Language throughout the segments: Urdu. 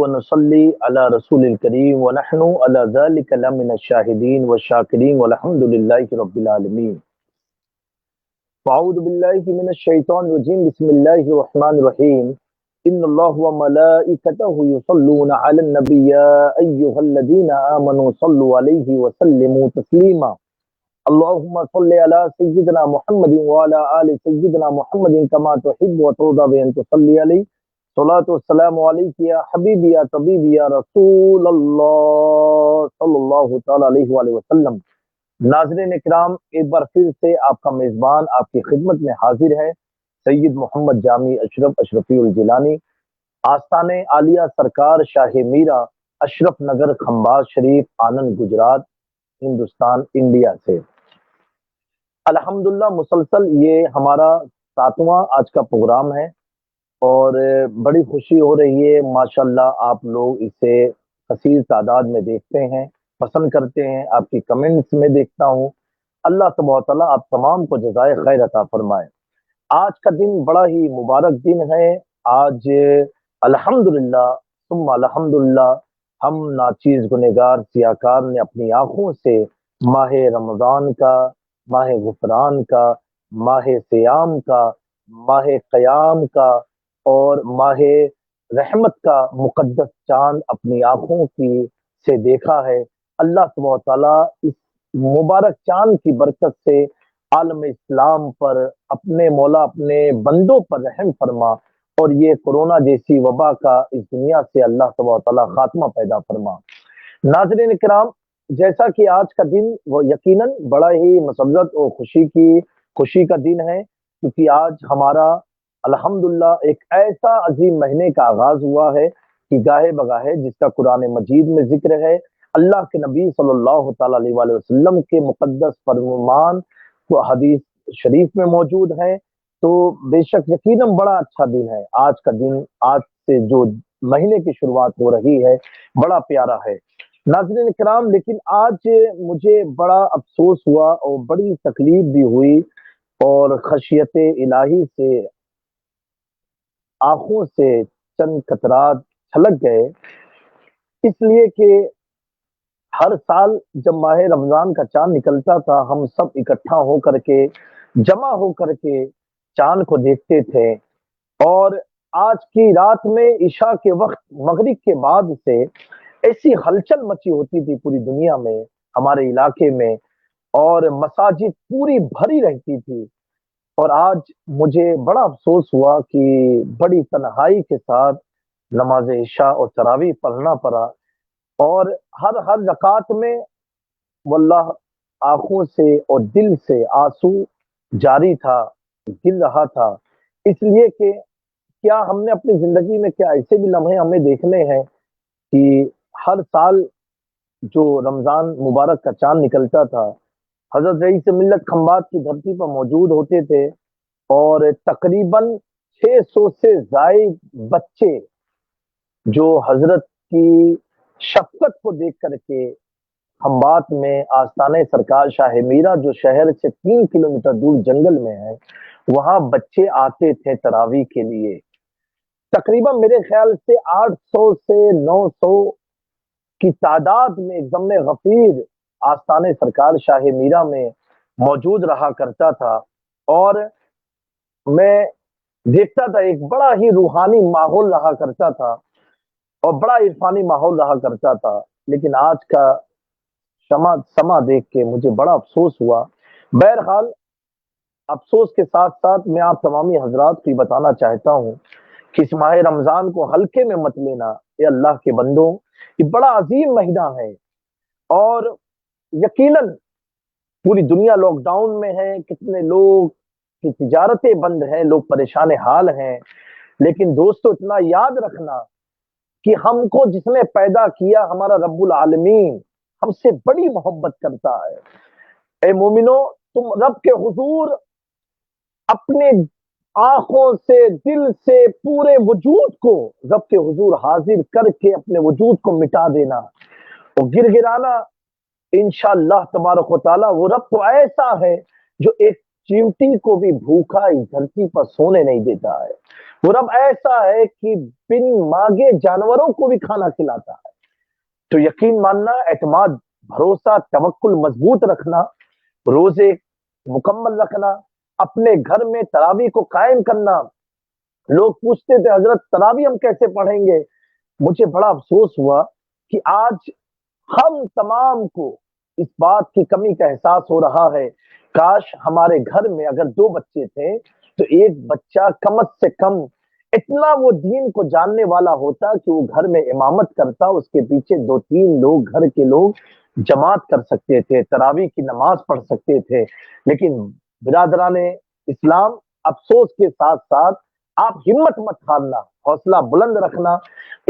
ونصلي على رسول الكريم ونحن على ذلك لمن الشاهدين والشاكرين والحمد لله رب العالمين. أعوذ بالله من الشيطان الرجيم. بسم الله الرحمن الرحيم. إن الله وملائكته يصلون على النبي يا أيها الذين آمنوا صلوا عليه وسلموا تسليما. اللهم صل على سيدنا محمد وعلى آل سيدنا محمد كما تحب وترضى بأن تصلي عليه. صلاۃ والسلام علیک یا حبیبی یا طبیبی یا رسول اللہ صلی اللہ تعالی علیہ وآلہ وسلم. ناظرین اکرام، ایک بار پھر سے آپ کا میزبان آپ کی خدمت میں حاضر ہے، سید محمد جامی اشرف اشرفی الجیلانی، آستان عالیہ سرکار شاہ میرا، اشرف نگر کھمباز شریف، آنند گجرات، ہندوستان، انڈیا سے. الحمدللہ مسلسل یہ ہمارا 7واں آج کا پروگرام ہے اور بڑی خوشی ہو رہی ہے. ماشاءاللہ آپ لوگ اسے کثیر تعداد میں دیکھتے ہیں، پسند کرتے ہیں، آپ کی کمنٹس میں دیکھتا ہوں. اللہ تبارک و تعالیٰ آپ تمام کو جزائے خیر عطا فرمائے. آج کا دن بڑا ہی مبارک دن ہے. آج الحمدللہ ثم الحمدللہ ہم ناچیز گنہگار سیاکار نے اپنی آنکھوں سے ماہ رمضان کا، ماہ غفران کا، ماہ سیام کا، ماہ قیام کا اور ماہ رحمت کا مقدس چاند اپنی آنکھوں کی سے دیکھا ہے. اللہ سبحانہ تعالیٰ اس مبارک چاند کی برکت سے عالم اسلام پر، اپنے مولا اپنے بندوں پر رحم فرما اور یہ کورونا جیسی وبا کا اس دنیا سے اللہ سبحانہ تعالیٰ خاتمہ پیدا فرما. ناظرین کرام، جیسا کہ آج کا دن وہ یقیناً بڑا ہی مسرت اور خوشی کا دن ہے، کیونکہ آج ہمارا الحمدللہ ایک ایسا عظیم مہینے کا آغاز ہوا ہے کہ گاہے بگاہے جس کا قرآن مجید میں ذکر ہے، اللہ کے نبی صلی اللہ تعالیٰ علیہ وآلہ وسلم کے مقدس فرمان کو حدیث شریف میں موجود ہے. تو بے شک یقیناً بڑا اچھا دن ہے آج کا دن. آج سے جو مہینے کی شروعات ہو رہی ہے بڑا پیارا ہے. ناظرین کرام، لیکن آج مجھے بڑا افسوس ہوا اور بڑی تکلیف بھی ہوئی اور خشیت الہی سے آنکھوں سے چند قطرات چھلک گئے، اس لیے کہ ہر سال جب ماہ رمضان کا چاند نکلتا تھا ہم سب اکٹھا ہو کر کے، جمع ہو کر کے چاند کو دیکھتے تھے. اور آج کی رات میں عشاء کے وقت مغرب کے بعد سے ایسی ہلچل مچی ہوتی تھی پوری دنیا میں، ہمارے علاقے میں، اور مساجد پوری بھری رہتی تھی. اور آج مجھے بڑا افسوس ہوا کہ بڑی تنہائی کے ساتھ نماز عشاء اور تراویح پڑھنا پڑا، اور ہر رکعت میں واللہ آنکھوں سے اور دل سے آنسو جاری تھا، گر رہا تھا. اس لیے کہ کیا ہم نے اپنی زندگی میں کیا ایسے بھی لمحے ہمیں دیکھنے ہیں کہ ہر سال جو رمضان مبارک کا چاند نکلتا تھا حضرت رئیس ملت کھمبات کی دھرتی پر موجود ہوتے تھے اور تقریباً 600 سے زائد بچے جو حضرت کی شفقت کو دیکھ کر کے کھمبات میں آستانے سرکار شاہ میرا جو شہر سے 3 کلومیٹر دور جنگل میں ہے، وہاں بچے آتے تھے تراویح کے لیے. تقریباً میرے خیال سے 800 سے 900 کی تعداد میں ضم غفیر آستانے سرکار شاہ میرا میں موجود رہا کرتا تھا. اور میں دیکھتا تھا ایک بڑا ہی روحانی ماحول رہا کرتا تھا اور بڑا عرفانی ماحول رہا کرتا تھا. لیکن آج کا سما دیکھ کے مجھے بڑا افسوس ہوا. بہرحال افسوس کے ساتھ ساتھ میں آپ تمامی حضرات کو بتانا چاہتا ہوں کہ اس ماہ رمضان کو ہلکے میں مت لینا. اے اللہ کے بندوں، یہ بڑا عظیم مہینہ ہے اور یقیناً پوری دنیا لاک ڈاؤن میں ہے، کتنے لوگ کی تجارتیں بند ہیں، لوگ پریشان حال ہیں. لیکن دوستو اتنا یاد رکھنا کہ ہم کو جس نے پیدا کیا ہمارا رب العالمین ہم سے بڑی محبت کرتا ہے. اے مومنو، تم رب کے حضور اپنے آنکھوں سے، دل سے، پورے وجود کو رب کے حضور حاضر کر کے اپنے وجود کو مٹا دینا اور گر گرانا. انشاءاللہ تبارک و تعالی وہ رب تو ایسا ہے جو ایک چیونٹی کو بھی بھوکا اس دھرتی پر سونے نہیں دیتا ہے. وہ رب ایسا ہے کہ بن مانگے جانوروں کو بھی کھانا کھلاتا ہے. تو یقین ماننا، اعتماد، بھروسہ، توکل مضبوط رکھنا، روزے مکمل رکھنا، اپنے گھر میں تراویح کو قائم کرنا. لوگ پوچھتے تھے حضرت تراویح ہم کیسے پڑھیں گے؟ مجھے بڑا افسوس ہوا کہ آج ہم تمام کو اس بات کی کمی کا احساس ہو رہا ہے. کاش ہمارے گھر میں اگر 2 بچے تھے تو ایک بچہ کم سے کم اتنا وہ دین کو جاننے والا ہوتا کہ وہ گھر میں امامت کرتا، اس کے پیچھے 2-3 لوگ گھر کے لوگ جماعت کر سکتے تھے، تراویح کی نماز پڑھ سکتے تھے. لیکن برادران اسلام، افسوس کے ساتھ ساتھ آپ ہمت مت ہارنا، حوصلہ بلند رکھنا.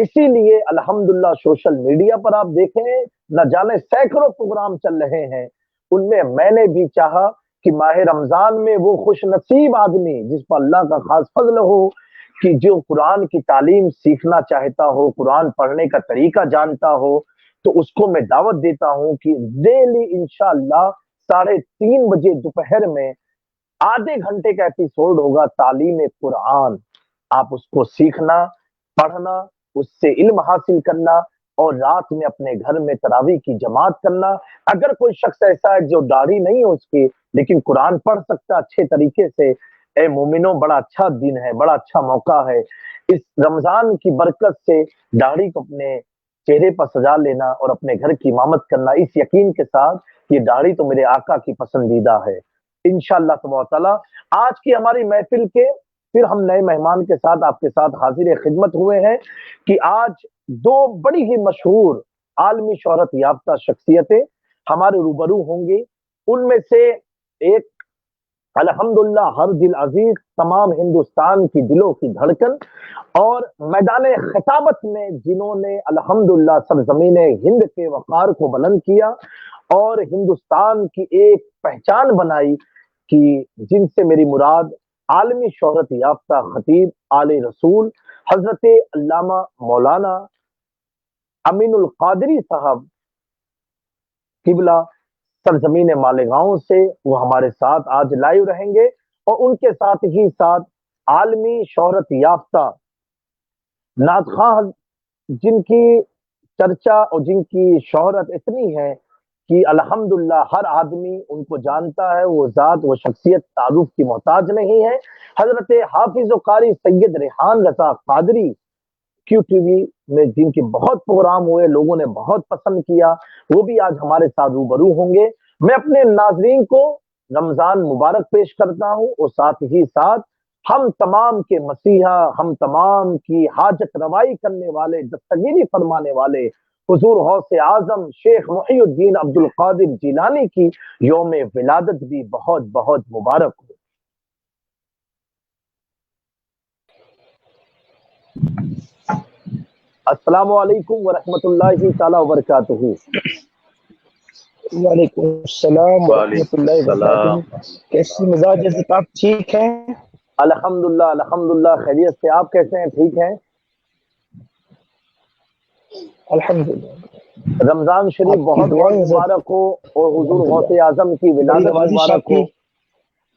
اسی لیے الحمدللہ سوشل میڈیا پر آپ دیکھیں نہ جانے سینکڑوں پروگرام چل رہے ہیں. ان میں نے بھی چاہا کہ ماہ رمضان میں وہ خوش نصیب آدمی جس پر اللہ کا خاص فضل ہو کہ جو قرآن کی تعلیم سیکھنا چاہتا ہو، قرآن پڑھنے کا طریقہ جانتا ہو، تو اس کو میں دعوت دیتا ہوں کہ ڈیلی انشاءاللہ 3:30 بجے دوپہر میں آدھے گھنٹے کا ایپیسوڈ ہوگا تعلیم قرآن. آپ اس کو سیکھنا، پڑھنا، اس سے علم حاصل کرنا اور رات میں اپنے گھر میں تراویح کی جماعت کرنا. اگر کوئی شخص ایسا ہے جو داڑھی نہیں ہو اس کی لیکن قرآن پڑھ سکتا اچھے طریقے سے، اے مومنوں بڑا اچھا دن ہے، بڑا اچھا موقع ہے. اس رمضان کی برکت سے داڑھی کو اپنے چہرے پر سجا لینا اور اپنے گھر کی امامت کرنا، اس یقین کے ساتھ یہ داڑھی تو میرے آقا کی پسندیدہ ہے. انشاءاللہ تبارک تعالیٰ آج کی ہماری محفل کے پھر ہم نئے مہمان کے ساتھ آپ کے ساتھ حاضر خدمت ہوئے ہیں کہ آج 2 بڑی ہی مشہور عالمی شہرت یافتہ شخصیتیں ہمارے روبرو ہوں گی. ان میں سے ایک الحمدللہ ہر دل عزیز، تمام ہندوستان کی دلوں کی دھڑکن، اور میدان خطابت میں جنہوں نے الحمدللہ سرزمین ہند کے وقار کو بلند کیا اور ہندوستان کی ایک پہچان بنائی، کہ جن سے میری مراد عالمی شہرت یافتہ خطیب آل رسول حضرت علامہ مولانا امین القادری صاحب قبلہ سرزمین مالیگاؤں سے، وہ ہمارے ساتھ آج لائیو رہیں گے. اور ان کے ساتھ ہی ساتھ عالمی شہرت یافتہ نعت خواں جن کی چرچا اور جن کی شہرت اتنی ہے کہ الحمدللہ ہر آدمی ان کو جانتا ہے، وہ ذات وہ شخصیت تعارف کی محتاج نہیں ہے. حضرت حافظ و قاری سید ریحان رضا قادری کیو ٹی وی میں جن کے بہت پروگرام ہوئے، لوگوں نے بہت پسند کیا، وہ بھی آج ہمارے ساتھ روبرو ہوں گے. میں اپنے ناظرین کو رمضان مبارک پیش کرتا ہوں اور ساتھ ہی ساتھ ہم تمام کے مسیحا، ہم تمام کی حاجت روائی کرنے والے، دستگیری فرمانے والے حضور غوث اعظم شیخ محی الدین عبد القادر جیلانی کی یوم ولادت بھی بہت بہت مبارک ہو. السلام علیکم ورحمۃ اللہ تعالی وبرکاتہ. وعلیکم السلام ورحمۃ اللہ وبرکاتہ. کیسی مزاج ہے آپ؟ ٹھیک ہیں؟ الحمدللہ الحمدللہ خیریت سے. آپ کیسے ہیں؟ ٹھیک ہیں الحمدللہ. رمضان شریف بہت بہت مبارک ہو اور حضور غوث اعظم کی ولادت مبارک ہو.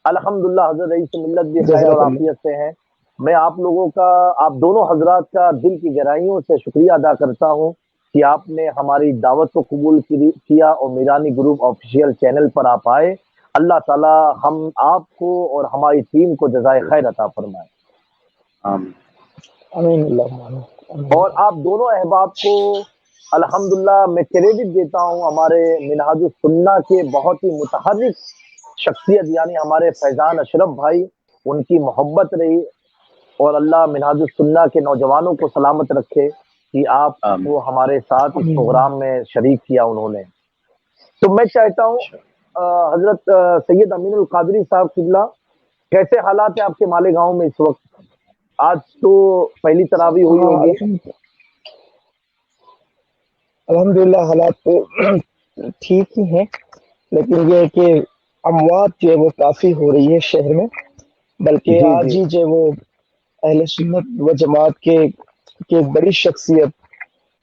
الحمدللہ حضرت رئیس ملت بھی خیر اور عافیت سے ہیں. میں آپ لوگوں کا، آپ دونوں حضرات کا دل کی گہرائیوں سے شکریہ ادا کرتا ہوں کہ آپ نے ہماری دعوت کو قبول کیا اور میرانی گروپ آفیشیل چینل پر آپ آئے. اللہ تعالی ہم آپ کو اور ہماری ٹیم کو جزائے خیر عطا فرمائے. آمین. اور آپ دونوں احباب کو الحمدللہ میں کریڈٹ دیتا ہوں، ہمارے منہاج السنہ کے بہت ہی متحرک شخصیت یعنی ہمارے فیضان اشرف بھائی، ان کی محبت رہی اور اللہ منہاج السنہ کے نوجوانوں کو سلامت رکھے کہ آپ کو ہمارے ساتھ اس پروگرام میں شریک کیا انہوں نے. تو میں چاہتا ہوں حضرت سید امین القادری صاحب قبلہ، کیسے حالات ہیں آپ کے مالیگاؤں میں اس وقت؟ آج تو پہلی تراویح ہوئی ہوگی. الحمدللہ حالات تو ٹھیک ہی ہیں، لیکن یہ ہے کہ اموات جو ہے وہ کافی ہو رہی ہے شہر میں. بلکہ آج ہی جو ہے وہ اہل سنت و جماعت کے ایک بڑی شخصیت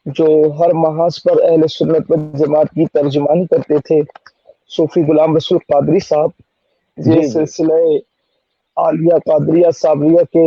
جو ہر محاذ پر اہل سنت و جماعت کی ترجمانی کرتے تھے، صوفی غلام رسول قادری صاحب، یہ سلسلہ عالیہ قادریہ صابریہ کے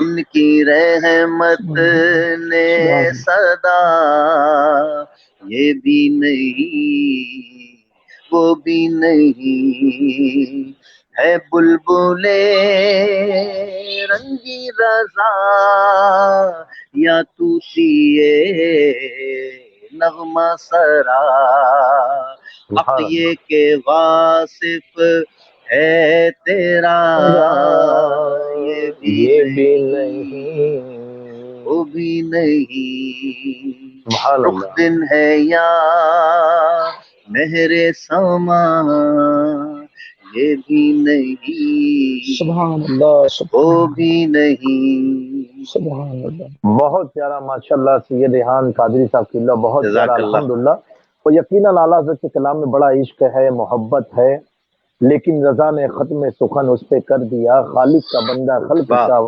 ان کی رحمت نے صدا یہ بھی نہیں وہ بھی نہیں ہے بلبلے رنگی رضا یا توتیے نغمہ سرا حق یہ کہ واصف ہے تیرا یہ بھی نہیں وہ بھی نہیں رخ دن ہے یا مہر سما یہ بھی نہیں سبحان اللہ وہ بھی نہیں سبحان اللہ. بہت پیارا ماشاءاللہ سید ریحان قادری صاحب کی اللہ بہت جزاک پیارا اللہ. الحمدللہ. اور یقیناً اعلیٰ حضرت کے کلام میں بڑا عشق ہے محبت ہے لیکن رضا نے ختم سخن اس پہ کر دیا خالق کا بندہ خلق واہ. کا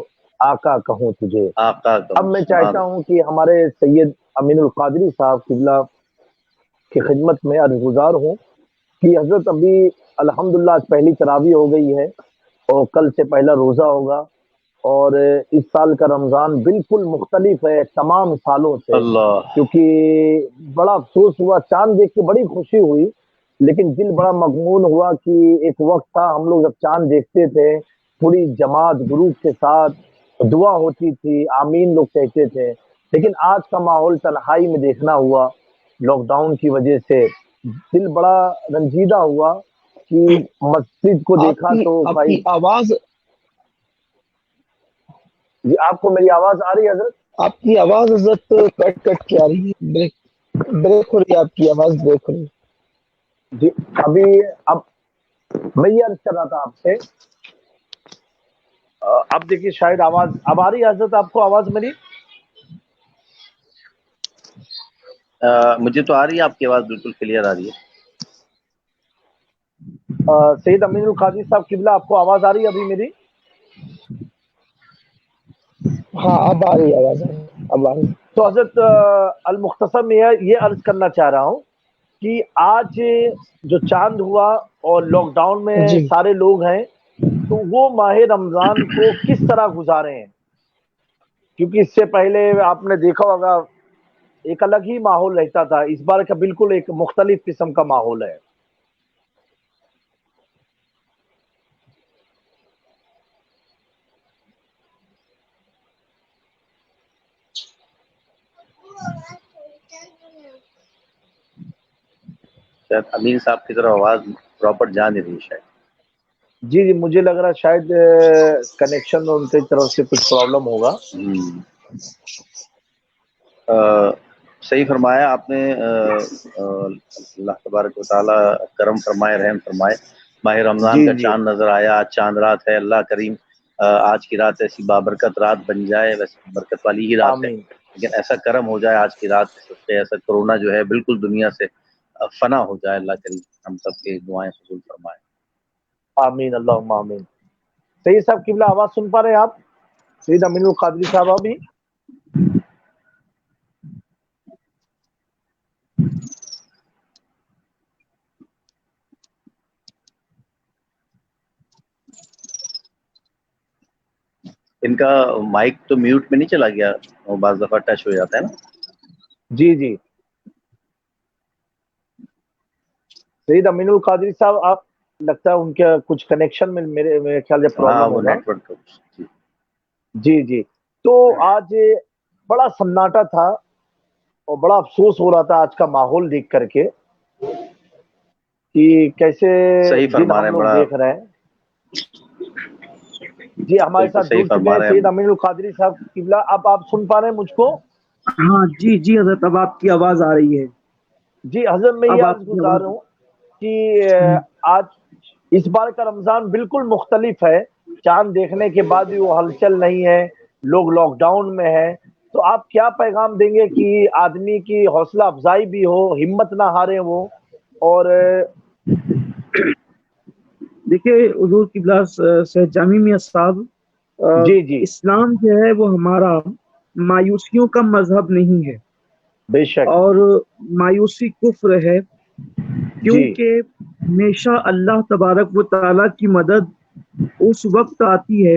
آقا کہوں تجھے. آقا اب میں چاہتا ہوں کہ ہمارے سید امین القادری صاحب قبلہ کی خدمت میں عرض گزار ہوں کہ حضرت ابھی الحمدللہ آج پہلی تراویح ہو گئی ہے اور کل سے پہلا روزہ ہوگا اور اس سال کا رمضان بالکل مختلف ہے تمام سالوں سے اللہ کیونکہ بڑا افسوس ہوا چاند دیکھ کے بڑی خوشی ہوئی لیکن دل بڑا مغمون ہوا کہ ایک وقت تھا ہم لوگ جب چاند دیکھتے تھے پوری جماعت گروپ کے ساتھ دعا ہوتی تھی آمین لوگ کہتے تھے لیکن آج کا ماحول تنہائی میں دیکھنا ہوا لاک ڈاؤن کی وجہ سے دل بڑا رنجیدہ ہوا کہ مسجد کو دیکھا تو آپ کی آواز جی آپ کو میری آواز آ رہی ہے حضرت؟ آپ کی آواز حضرت کٹ کٹ کے آ رہی ہے بریک ہو رہی ہے آپ کی آواز بریک ہو رہی ہے. جی ابھی اب میں یہ عرض کر رہا تھا آپ سے اب دیکھیے شاید آواز اب آ رہی ہے حضرت آپ کو آواز میری؟ مجھے تو آ رہی ہے آپ کی آواز بالکل کلیئر آ رہی ہے. سید امین القادری صاحب قبلہ آپ کو آواز آ رہی ہے ابھی میری؟ ہاں اب آ رہی ہے آواز اب آ رہی. تو حضرت المختصر میں یہ عرض کرنا چاہ رہا ہوں کہ آج جو چاند ہوا اور لاک ڈاؤن میں سارے لوگ ہیں تو وہ ماہ رمضان کو کس طرح گزارے ہیں کیونکہ اس سے پہلے آپ نے دیکھا ہوگا ایک الگ ہی ماحول رہتا تھا اس بار کا بالکل ایک مختلف قسم کا ماحول ہے. شاید امین صاحب کی طرف آواز پراپر جا نہیں رہی شاید. جی جی مجھے لگ رہا ہے شاید کنیکشن میں ان کی طرف سے کچھ پرابلم ہوگا. صحیح فرمایا آپ نے. اللہ تبارک و تعالی کرم فرمائے رحم فرمائے. ماہ رمضان کا چاند نظر آیا. آج چاند رات ہے. اللہ کریم آج کی رات ایسی بابرکت رات بن جائے. ویسے برکت والی ہی رات ہے لیکن ایسا کرم ہو جائے آج کی رات ایسا کرونا جو ہے بالکل دنیا سے فنا ہو جائے. اللہ کریم ہم سب کی دعائیں قبول فرمائے. آمین اللہم آمین. سید صاحب قبلہ آواز سن پا رہے ہیں آپ؟ سید امین القادری صاحب ابھی ان کا مائک تو میوٹ میں نہیں چلا گیا؟ وہ بعض دفعہ ٹچ ہو جاتا ہے نا. جی جی سید امین القادری صاحب آپ لگتا ہے ان کے کچھ کنیکشن میں میرے خیال سے پرابلم ہوگا. جی جی تو آج بڑا سناٹا تھا اور بڑا افسوس ہو رہا تھا آج کا ماحول دیکھ کر کے کہ کیسے دن ہم لوگ دیکھ رہے ہیں. جی ہمارے ساتھ جڑ چکے ہیں سید امین القادری صاحب قبلہ. اب آپ سن پا رہے ہیں مجھ کو؟ ہاں جی جی حضرت اب آپ کی آواز آ رہی ہے. جی حضرت میں یہ عرض گزار ہوں کہ آج اس بار کا رمضان بالکل مختلف ہے. چاند دیکھنے کے بعد بھی وہ ہلچل نہیں ہے. لوگ لاک ڈاؤن میں ہیں تو آپ کیا پیغام دیں گے کہ آدمی کی حوصلہ افزائی بھی ہو ہمت نہ ہارے وہ اور دیکھیں حضور قبلہ سید جامی میاں صاحب اسلام جو ہے وہ ہمارا مایوسیوں کا مذہب نہیں ہے. بے شک. اور مایوسی کفر ہے کیونکہ ہمیشہ اللہ تبارک و تعالیٰ کی مدد اس وقت آتی ہے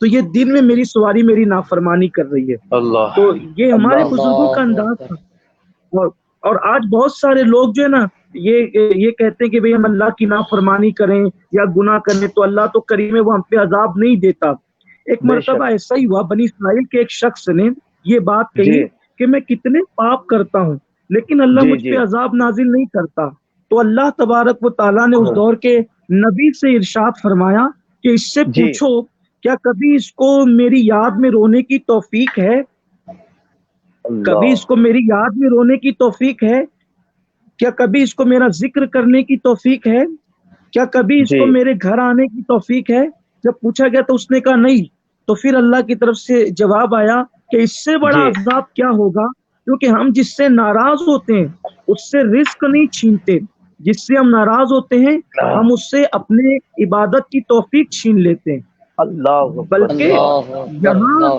تو یہ دن میں میری سواری میری نافرمانی کر رہی ہے. اللہ تو یہ ہمارے اللہ بزرگوں کا انداز تھا. اور آج بہت سارے لوگ جو ہے نا یہ کہتے ہیں کہ بھئی ہم اللہ کی نافرمانی کریں یا گناہ کریں تو اللہ تو کریم ہے، وہ ہم پہ عذاب نہیں دیتا. ایک بے مرتبہ شک. ایسا ہی ہوا، بنی اسرائیل کے ایک شخص نے یہ بات کہی جی کہ میں کتنے پاپ کرتا ہوں لیکن اللہ جی مجھ جی پہ عذاب نازل نہیں کرتا. تو اللہ تبارک و تعالیٰ نے اس دور کے نبی سے ارشاد فرمایا کہ اس سے جی پوچھو کیا کبھی اس کو میری یاد میں رونے کی توفیق ہے، کبھی اللہ اس کو میری یاد میں رونے کی توفیق ہے، کیا کبھی اس کو میرا ذکر کرنے کی توفیق ہے، کیا کبھی اس جی کو میرے گھر آنے کی توفیق ہے. جب پوچھا گیا تو اس نے کہا نہیں. تو پھر اللہ کی طرف سے جواب آیا کہ اس سے بڑا جی عذاب کیا ہوگا، کیونکہ ہم جس سے ناراض ہوتے ہیں اس سے رزق نہیں چھینتے، جس سے ہم ناراض ہوتے ہیں ہم اس سے اپنے عبادت کی توفیق چھین لیتے ہیں. اللہ اکبر بلکہ اللہ یہاں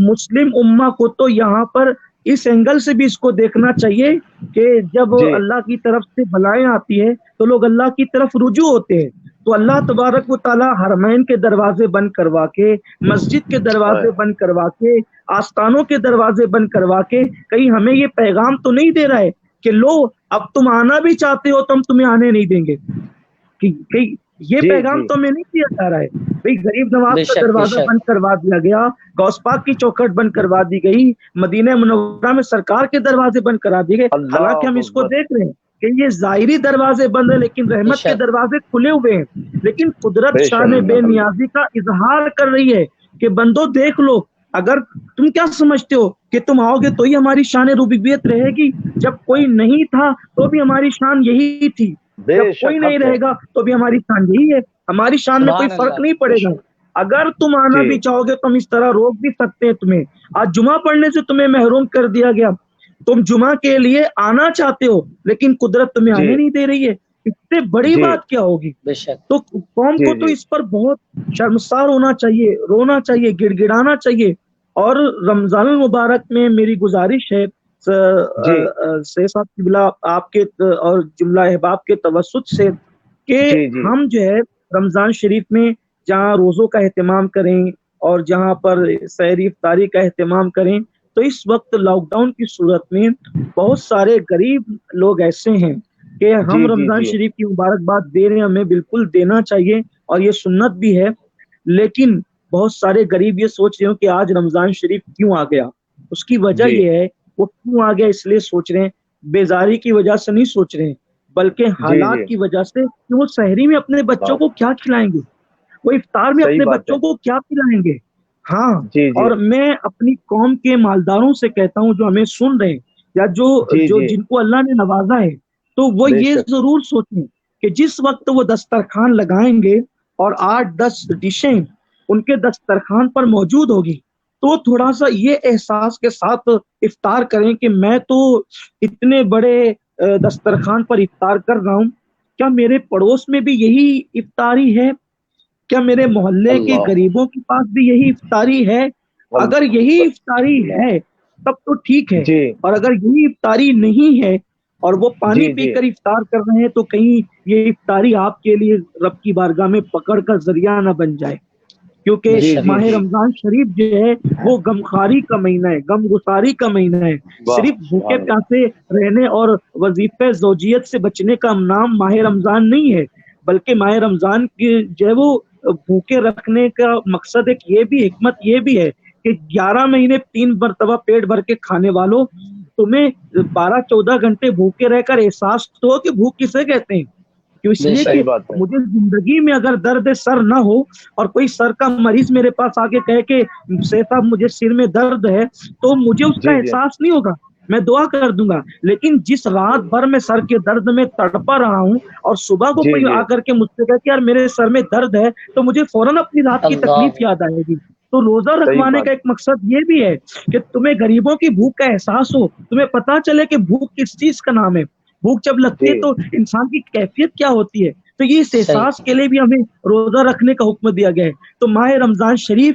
مسلم امہ کو تو یہاں پر اس اینگل سے بھی اس کو دیکھنا چاہیے کہ جب جی اللہ کی طرف سے بلائیں آتی ہے تو لوگ اللہ کی طرف رجوع ہوتے ہیں. تو اللہ تبارک و تعالیٰ حرمین کے دروازے بند کروا کے، مسجد کے دروازے بند کروا کے، آستانوں کے دروازے بند کروا کے کہیں ہمیں یہ پیغام تو نہیں دے رہا ہے کہ لو اب تم آنا بھی چاہتے ہو تو ہم تمہیں آنے نہیں دیں گے. کہ یہ جی پیغام جی تو ہمیں نہیں دیا جا رہا ہے. بھئی غریب نواز کا دروازہ بند کروا دیا گیا، غوث پاک کی چوکھٹ بند کروا دی گئی، مدینہ منورہ میں سرکار کے دروازے بند کرا دیے گئے. حالانکہ ہم اللہ اس کو اکبر دیکھ رہے ہیں کہ یہ ظاہری دروازے بند ہیں لیکن رحمت کے دروازے کھلے ہوئے ہیں. لیکن قدرت بے شان شک بے نیازی کا اظہار کر رہی ہے کہ بندو دیکھ لو، اگر تم کیا سمجھتے ہو کہ تم آؤ گے تو ہی ہماری شان ربوبیت رہے گی، جب کوئی نہیں تھا تو بھی ہماری شان یہی تھی، بے جب کوئی شک نہیں حق ہے رہے گا تو بھی ہماری شان یہی ہے. ہماری شان میں کوئی فرق نہیں بے پڑے گا. شک. اگر تم آنا جی بھی چاہو گے تو ہم اس طرح روک بھی سکتے ہیں تمہیں. آج جمعہ پڑھنے سے تمہیں محروم کر دیا گیا، تم جمعہ کے لیے آنا چاہتے ہو لیکن قدرت تمہیں جی آنے نہیں دے رہی ہے. اس سے بڑی جی بات کیا ہوگی؟ تو قوم جی کو تو جی اس پر بہت شرمسار ہونا چاہیے، رونا چاہیے، گڑ گڑانا چاہیے. اور رمضان المبارک میں میری گزارش ہے جی سید صاحب قبلہ آپ کے اور جملہ احباب کے توسط سے کہ جی جی ہم جو ہے رمضان شریف میں جہاں روزوں کا اہتمام کریں اور جہاں پر سحری افطاری کا اہتمام کریں، تو اس وقت لاک ڈاؤن کی صورت میں بہت سارے غریب لوگ ایسے ہیں کہ ہم جی جی رمضان جی شریف کی مبارکباد دے رہے ہیں، ہمیں بالکل دینا چاہیے اور یہ سنت بھی ہے. لیکن بہت سارے غریب یہ سوچ رہے ہوں کہ آج رمضان شریف کیوں آ گیا. اس کی وجہ جی یہ ہے وہ کیوں آ گیا اس لیے سوچ رہے ہیں، بیزاری کی وجہ سے نہیں سوچ رہے ہیں، بلکہ جی حالات جی کی وجہ سے کہ وہ سحری میں اپنے بچوں کو کیا کھلائیں گے، وہ افطار میں صحیح اپنے بات ہے. بچوں کو کیا پلائیں گے. ہاں، جی جی اور میں اپنی قوم کے مالداروں سے کہتا ہوں جو ہمیں سن رہے ہیں یا جو جی جو جی جن کو اللہ نے نوازا ہے، تو وہ بے یہ شک ضرور سوچیں کہ جس وقت وہ دسترخوان لگائیں گے اور 8-10 ڈشیں ان کے دسترخوان پر موجود ہوگی تو تھوڑا سا یہ احساس کے ساتھ افطار کریں کہ میں تو اتنے بڑے دسترخوان پر افطار کر رہا ہوں، کیا میرے پڑوس میں بھی یہی افطاری ہے؟ کیا میرے محلے کے اللہ غریبوں کے پاس بھی یہی افطاری ہے؟ اگر اللہ یہی اکبر. افطاری ہے تب تو ٹھیک ہے، جی اور اگر یہی افطاری نہیں ہے اور وہ پانی جی پی جی کر افطار کر رہے ہیں تو کہیں یہ افطاری آپ کے لیے رب کی بارگاہ میں پکڑ کا ذریعہ نہ بن جائے. کیونکہ جی جی ماہ جی رمضان شریف جو ہے وہ غمخاری کا مہینہ ہے، غم گساری کا مہینہ ہے. واہ صرف بھوکے سبحان اللہ. پیاسے رہنے اور وظیفہ زوجیت سے بچنے کا نام ماہ رمضان نہیں ہے، بلکہ ماہ رمضان کی جو ہے وہ بھوکے رکھنے کا مقصد ایک یہ بھی حکمت یہ بھی ہے کہ 11 مہینے 3 مرتبہ پیٹ بھر کے کھانے والوں، تمہیں 12-14 گھنٹے بھوکے رہ کر احساس تو ہو کہ بھوک کسے کہتے ہیں. کیوں؟ اس لیے کہ صحیح بات ہے. مجھے زندگی میں اگر درد سر نہ ہو اور کوئی سر کا مریض میرے پاس آ کے کہے کہ سیف صاحب مجھے سر میں درد ہے تو مجھے اس کا جی جی احساس نہیں ہوگا، میں دعا کر دوں گا. لیکن جس رات بھر میں سر کے درد میں تڑپا رہا ہوں اور صبح کو جی کوئی جی آ کر کے مجھ سے کہے کہ یار میرے سر میں درد ہے تو مجھے فوراً اپنی رات کی تکلیف یاد آئے گی. تو روزہ صحیح رکھوانے بات. کا ایک مقصد یہ بھی ہے کہ تمہیں غریبوں کی بھوک کا احساس ہو، تمہیں پتا چلے کہ بھوک کس چیز کا نام ہے. بھوک جب لگتی ہے جی تو انسان کی کیفیت کیا ہوتی ہے، تو یہ اس احساس کے لیے بھی ہمیں روزہ رکھنے کا حکم دیا گیا ہے. تو ماہ رمضان شریف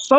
100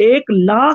1,00,000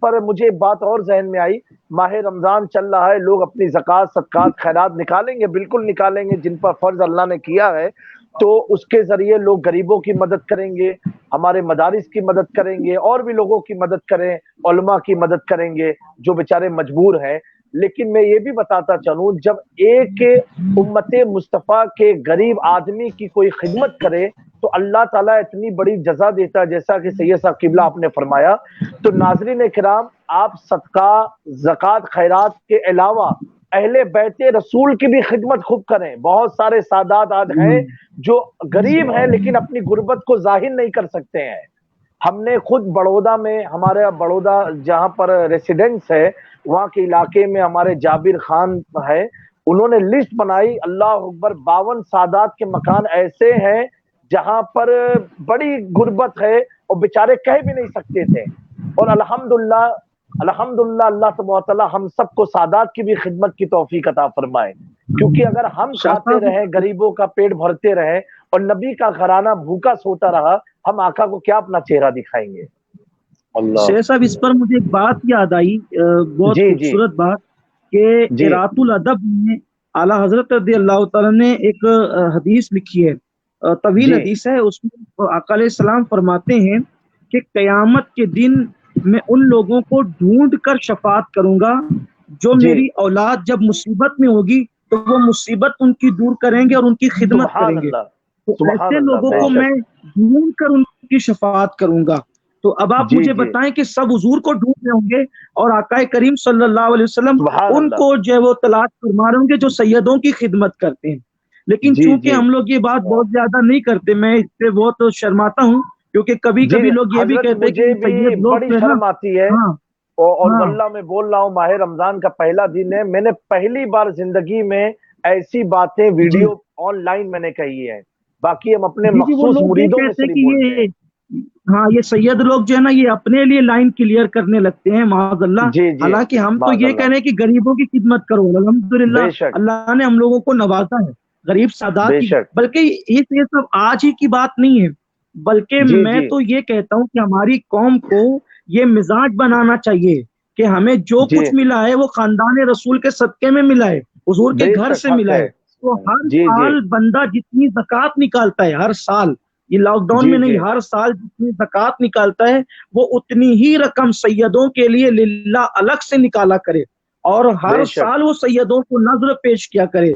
پر مجھے ایک بات اور ذہن میں آئی، ماہ رمضان چل رہا ہے، لوگ اپنی زکوٰۃ صدقات خیرات نکالیں گے، بالکل نکالیں گے، جن پر فرض اللہ نے کیا ہے، تو اس کے ذریعے لوگ غریبوں کی مدد کریں گے، ہمارے مدارس کی مدد کریں گے، اور بھی لوگوں کی مدد کریں، علماء کی مدد کریں گے جو بیچارے مجبور ہیں۔ لیکن میں یہ بھی بتاتا چلوں، جب ایک امت مصطفیٰ کے غریب آدمی کی کوئی خدمت کرے تو اللہ تعالیٰ اتنی بڑی جزا دیتا ہے، جیسا کہ سید صاحب قبلہ آپ نے فرمایا۔ تو ناظرین کرام، آپ صدقہ زکوٰۃ خیرات کے علاوہ اہل بیت رسول کی بھی خدمت خوب کریں۔ بہت سارے سادات آج ہیں جو غریب ہیں لیکن اپنی غربت کو ظاہر نہیں کر سکتے ہیں۔ ہم نے خود بڑودہ میں، ہمارے بڑودہ جہاں پر ریسیڈنس ہے، وہاں کے علاقے میں ہمارے جابر خان ہے، انہوں نے لسٹ بنائی، اللہ اکبر، 52 سادات کے مکان ایسے ہیں جہاں پر بڑی غربت ہے اور بیچارے کہہ بھی نہیں سکتے تھے، اور الحمدللہ اللہ تبارک تعالیٰ ہم سب کو سادات کی بھی خدمت کی توفیق عطا فرمائے، کیونکہ اگر ہم کھاتے رہیں، غریبوں کا پیٹ بھرتے رہیں اور نبی کا گھرانہ بھوکا سوتا رہا، ہم آقا کو کیا اپنا چہرہ دکھائیں گے؟ شیخ صاحب، اس پر مجھے ایک بات یاد آئی، بہت خوبصورت بات، کہ ارات الادب میں اعلیٰ حضرت رضی اللہ تعالیٰ نے ایک حدیث لکھی ہے، طویل حدیث ہے، اس میں آقا علیہ السلام فرماتے ہیں کہ قیامت کے دن میں ان لوگوں کو ڈھونڈ کر شفاعت کروں گا جو میری اولاد جب مصیبت میں ہوگی تو وہ مصیبت ان کی دور کریں گے اور ان کی خدمت کریں گے، تو ایسے لوگوں کو میں ڈھونڈ کر ان کی شفاعت کروں گا۔ تو اب آپ مجھے بتائیں کہ سب حضور کو ڈھونڈ رہے ہوں گے اور آقا کریم صلی اللہ علیہ وسلم ان کو جو ہے وہ تلاش فرما رہے ہوں گے جو سیدوں کی خدمت کرتے ہیں، لیکن چونکہ ہم لوگ یہ بات بہت زیادہ نہیں کرتے، میں اس سے بہت شرماتا ہوں، کیونکہ کبھی کبھی لوگ یہ بھی کہتے ہیں کہ سید لوگ بڑی شرم آتی ہے، اور واللہ میں بول رہا ہوں، ماہ رمضان کا پہلا دن ہے، میں نے پہلی بار زندگی میں ایسی باتیں ویڈیو آن لائن میں نے کہی ہے، باقی ہم اپنے مخصوص مریدوں میں صرف بولتے ہیں۔ ہاں، یہ سید لوگ جو ہے نا، یہ اپنے لیے لائن کلیئر کرنے لگتے ہیں معاذ اللہ، حالانکہ ہم تو یہ کہہ رہے ہیں کہ غریبوں کی خدمت کرو، الحمدللہ اللہ نے ہم لوگوں کو نوازا ہے غریب سادات کی، بلکہ یہ سب آج ہی کی بات نہیں ہے، بلکہ میں تو یہ کہتا ہوں کہ ہماری قوم کو یہ مزاج بنانا چاہیے کہ ہمیں جو کچھ ملا ہے وہ خاندان رسول کے صدقے میں ملا ہے، حضور کے گھر سے ملا ہے، تو ہر سال بندہ جتنی زکوٰۃ نکالتا ہے، ہر سال، یہ لاک ڈاؤن میں نہیں، ہر سال جتنی زکوٰۃ نکالتا ہے وہ اتنی ہی رقم سیدوں کے لیے للہ الگ سے نکالا کرے، اور ہر سال وہ سیدوں کو نظر پیش کیا کرے۔